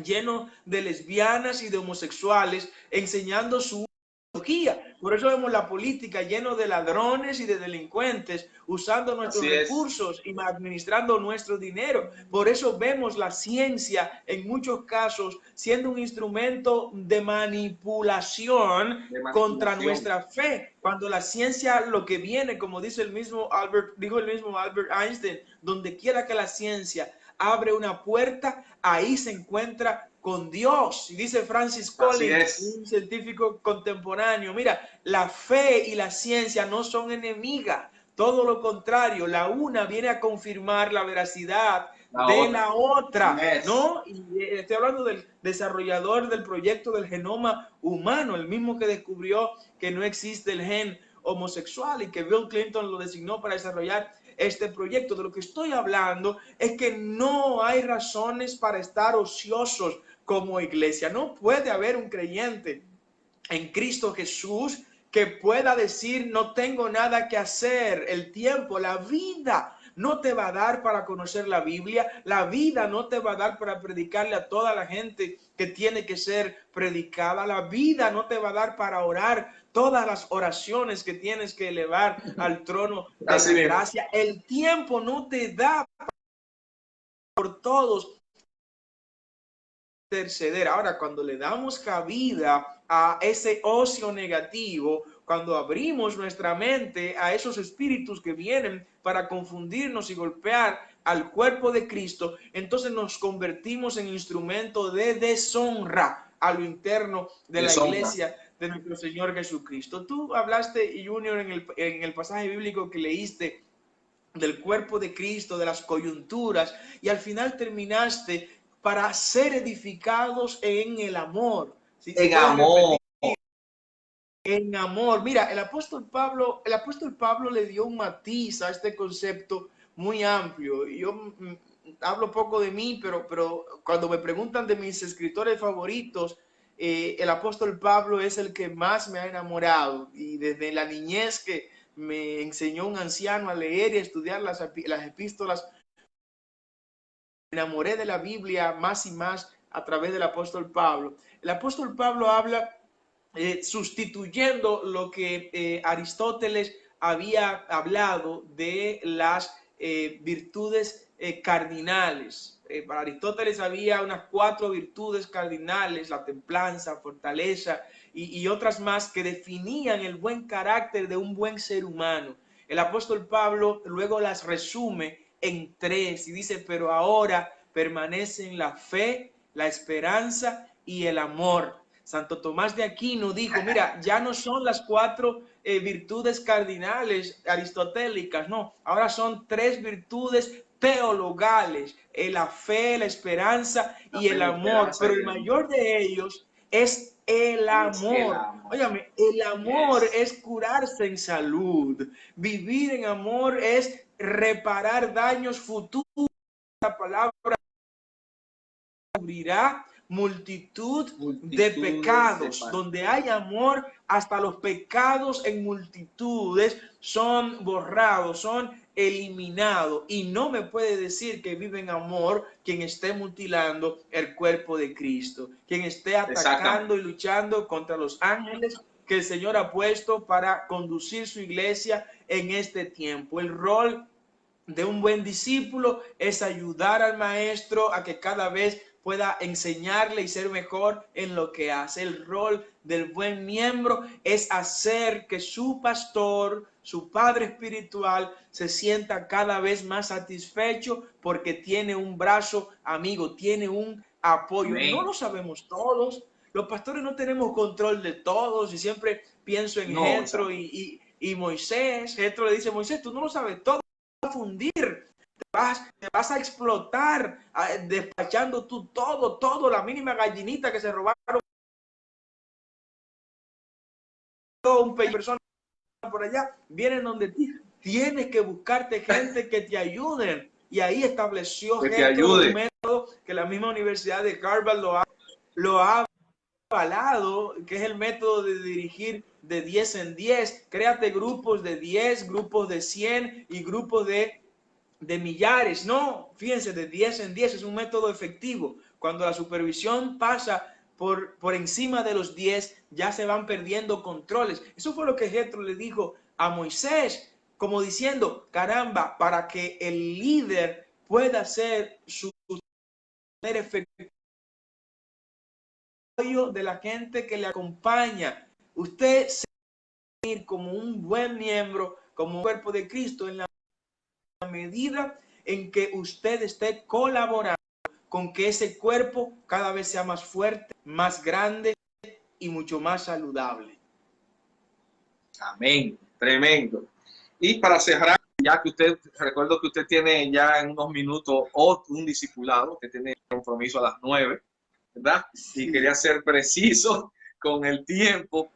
llenos de lesbianas y de homosexuales enseñando su ideología. Por eso vemos la política lleno de ladrones y de delincuentes usando nuestros recursos y administrando nuestro dinero. Por eso vemos la ciencia en muchos casos siendo un instrumento de manipulación contra nuestra fe. Cuando la ciencia lo que viene, como dijo el mismo Albert Einstein, donde quiera que la ciencia abre una puerta, ahí se encuentra con Dios. Y dice Francis Collins, un científico contemporáneo, mira, la fe y la ciencia no son enemigas, todo lo contrario, la una viene a confirmar la veracidad de la otra, ¿no? Y estoy hablando del desarrollador del proyecto del genoma humano, el mismo que descubrió que no existe el gen homosexual y que Bill Clinton lo designó para desarrollar este proyecto. De lo que estoy hablando es que no hay razones para estar ociosos como iglesia. No puede haber un creyente en Cristo Jesús que pueda decir no tengo nada que hacer. El tiempo, la vida no te va a dar para conocer la Biblia. La vida no te va a dar para predicarle a toda la gente que tiene que ser predicada. La vida no te va a dar para orar todas las oraciones que tienes que elevar al trono de la gracia. El tiempo no te da por todos interceder. Ahora, cuando le damos cabida a ese ocio negativo, cuando abrimos nuestra mente a esos espíritus que vienen para confundirnos y golpear al cuerpo de Cristo, entonces nos convertimos en instrumento de deshonra a lo interno de la Sombra. iglesia de nuestro Señor Jesucristo. Tú hablaste, Junior, en el pasaje bíblico que leíste, del cuerpo de Cristo, de las coyunturas, y al final terminaste para ser edificados en el amor. Si En puedes amor. repetir, en amor. Mira, el apóstol Pablo le dio un matiz a este concepto muy amplio. Yo hablo poco de mí, pero cuando me preguntan de mis escritores favoritos, el apóstol Pablo es el que más me ha enamorado, y desde la niñez que me enseñó un anciano a leer y a estudiar las epístolas, me enamoré de la Biblia más y más a través del apóstol Pablo. El apóstol Pablo habla sustituyendo lo que Aristóteles había hablado de las virtudes cardinales. Para Aristóteles había unas 4 virtudes cardinales: la templanza, fortaleza y otras más que definían el buen carácter de un buen ser humano. El apóstol Pablo luego las resume en 3 y dice: pero ahora permanecen la fe, la esperanza y el amor. Santo Tomás de Aquino dijo: mira, ya no son las 4 virtudes cardinales aristotélicas, no, ahora son 3 virtudes teologales: la fe, la esperanza y el amor, pero el mayor de ellos es el amor. Óyame, el amor es curarse en salud, vivir en amor es reparar daños futuros. La palabra cubrirá multitud de pecados. Donde hay amor, hasta los pecados en multitudes son borrados, son eliminados. Y no me puede decir que vive en amor quien esté mutilando el cuerpo de Cristo, quien esté atacando y luchando contra los ángeles que el Señor ha puesto para conducir su iglesia en este tiempo. El rol de un buen discípulo es ayudar al maestro a que cada vez pueda enseñarle y ser mejor en lo que hace. El rol del buen miembro es hacer que su pastor, su padre espiritual, se sienta cada vez más satisfecho porque tiene un brazo amigo, tiene un apoyo. Amén. No lo sabemos todos. Los pastores no tenemos control de todos, y siempre pienso en Jetro y Moisés. Jetro le dice: Moisés, tú no lo sabes todo, fundir, te vas a explotar despachando tú todo, la mínima gallinita que se robaron un persona por allá, vienen donde ti, tienes que buscarte gente que te ayuden, y ahí estableció un método que la misma Universidad de Harvard lo ha avalado, que es el método de dirigir de 10 en 10. Créate grupos de 10, grupos de 100 y grupos de millares. No, fíjense, de 10 en 10 es un método efectivo. Cuando la supervisión pasa por encima de los 10, ya se van perdiendo controles. Eso fue lo que Jetro le dijo a Moisés, como diciendo: caramba, para que el líder pueda hacer su efectivo de la gente que le acompaña. Usted se va a ir como un buen miembro, como un cuerpo de Cristo, en la medida en que usted esté colaborando con que ese cuerpo cada vez sea más fuerte, más grande y mucho más saludable. Amén, tremendo. Y para cerrar, ya que recuerdo que usted tiene ya en unos minutos un discipulado que tiene compromiso a las 9, ¿verdad? Sí. Y quería ser preciso con el tiempo.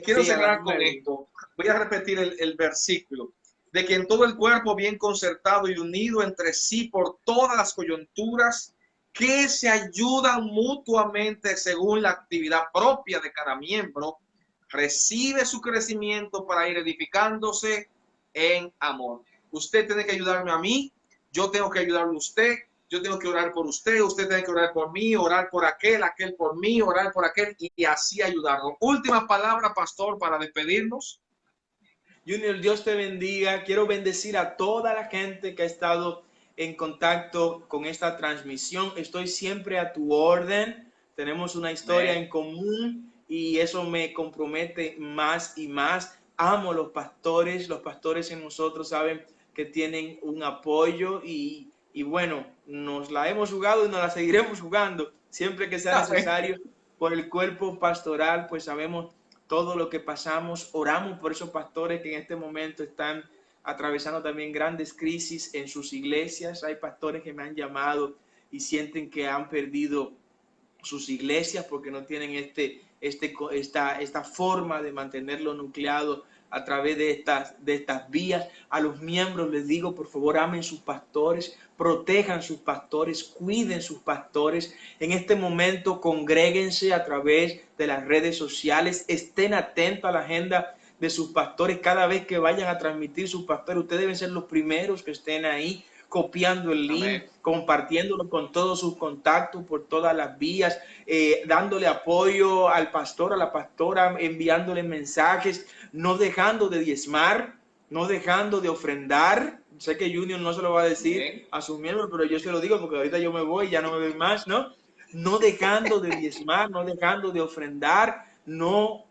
Quiero cerrar con esto. Voy a repetir el versículo: de que en todo el cuerpo, bien concertado y unido entre sí por todas las coyunturas, que se ayudan mutuamente según la actividad propia de cada miembro, recibe su crecimiento para ir edificándose en amor. Usted tiene que ayudarme a mí, yo tengo que ayudarle a usted, yo tengo que orar por usted, usted tiene que orar por mí, orar por aquel por mí, orar por aquel, y así ayudarnos. Última palabra, pastor, para despedirnos. Junior, Dios te bendiga. Quiero bendecir a toda la gente que ha estado en contacto con esta transmisión. Estoy siempre a tu orden. Tenemos una historia en común y eso me compromete más y más. Amo los pastores en nosotros saben que tienen un apoyo y bueno, nos la hemos jugado y nos la seguiremos jugando siempre que sea necesario, por el cuerpo pastoral, pues sabemos todo lo que pasamos. Oramos por esos pastores que en este momento están atravesando también grandes crisis en sus iglesias. Hay pastores que me han llamado y sienten que han perdido sus iglesias porque no tienen esta forma de mantenerlo nucleado a través de estas vías. A los miembros les digo, por favor, amen sus pastores, protejan sus pastores, cuiden sus pastores. En este momento, congréguense a través de las redes sociales, estén atentos a la agenda de sus pastores. Cada vez que vayan a transmitir sus pastores, ustedes deben ser los primeros que estén ahí, copiando el link, Amén. compartiéndolo con todos sus contactos por todas las vías, dándole apoyo al pastor, a la pastora, enviándole mensajes, no dejando de diezmar, no dejando de ofrendar. Sé que Junior no se lo va a decir Amén. a sus miembros, pero yo se lo digo porque ahorita yo me voy, ya no me ven más, ¿no? No dejando de diezmar, no dejando de ofrendar. No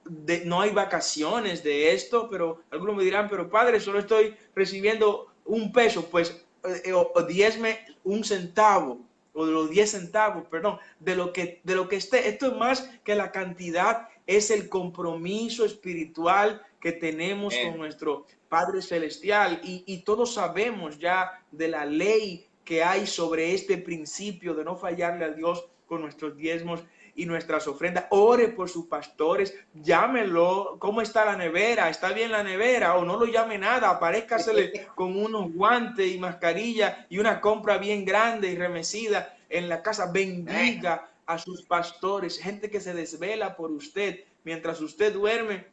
hay vacaciones de esto, pero algunos me dirán, pero padre, solo estoy recibiendo $1, pues o diezme 1 centavo o de los 10 centavos, perdón, de lo que esté. Esto es más que la cantidad, es el compromiso espiritual que tenemos con nuestro Padre Celestial, y todos sabemos ya de la ley que hay sobre este principio de no fallarle a Dios con nuestros diezmos y nuestras ofrendas. Ore por sus pastores, llámelo. ¿Cómo está la nevera? ¿Está bien la nevera? O no lo llame nada, aparézcasele con unos guantes y mascarilla y una compra bien grande y remecida en la casa. Bendiga a sus pastores, gente que se desvela por usted mientras usted duerme.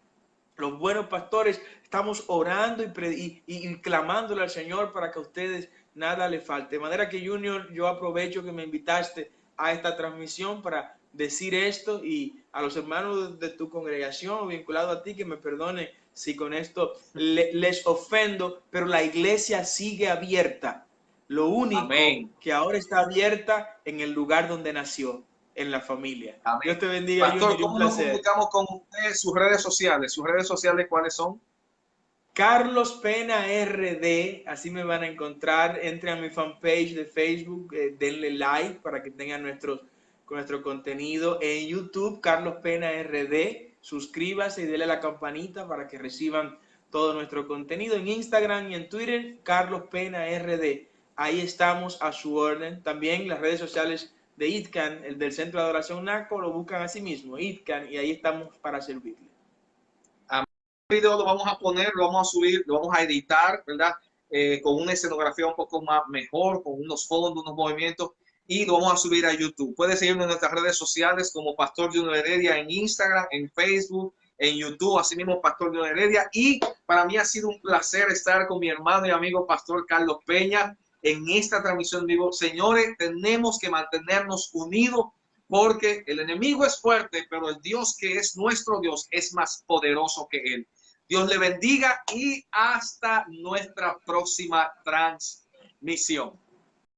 Los buenos pastores estamos orando y clamándole al Señor para que a ustedes nada le falte. De manera que, Junior, yo aprovecho que me invitaste a esta transmisión para decir esto, y a los hermanos de tu congregación vinculado a ti, que me perdone si con esto les ofendo, pero la iglesia sigue abierta. Lo único Amén. que ahora está abierta en el lugar donde nació, en la familia. Amén. Dios te bendiga, Pastor, Junior, un ¿cómo nos placer. comunicamos con usted? Sus redes sociales. ¿Sus redes sociales cuáles son? Carlos Pena RD, así me van a encontrar. Entren a mi fanpage de Facebook, denle like para que tengan nuestro contenido. En YouTube, Carlos Pena RD, suscríbase y denle a la campanita para que reciban todo nuestro contenido. En Instagram y en Twitter, Carlos Pena RD. Ahí estamos a su orden. También las redes sociales de ITCAN, el del Centro de Adoración NACO, lo buscan a sí mismo, ITCAN, y ahí estamos para servirle. Video lo vamos a poner, lo vamos a subir, lo vamos a editar, ¿verdad? Con una escenografía un poco más mejor, con unos fondos, unos movimientos, y lo vamos a subir a YouTube. Puedes seguirnos en nuestras redes sociales como Pastor Junior Heredia en Instagram, en Facebook, en YouTube, así mismo Pastor Junior Heredia. Y para mí ha sido un placer estar con mi hermano y amigo Pastor Carlos Peña en esta transmisión vivo. Señores, tenemos que mantenernos unidos, porque el enemigo es fuerte, pero el Dios que es nuestro Dios es más poderoso que él. Dios le bendiga y hasta nuestra próxima transmisión.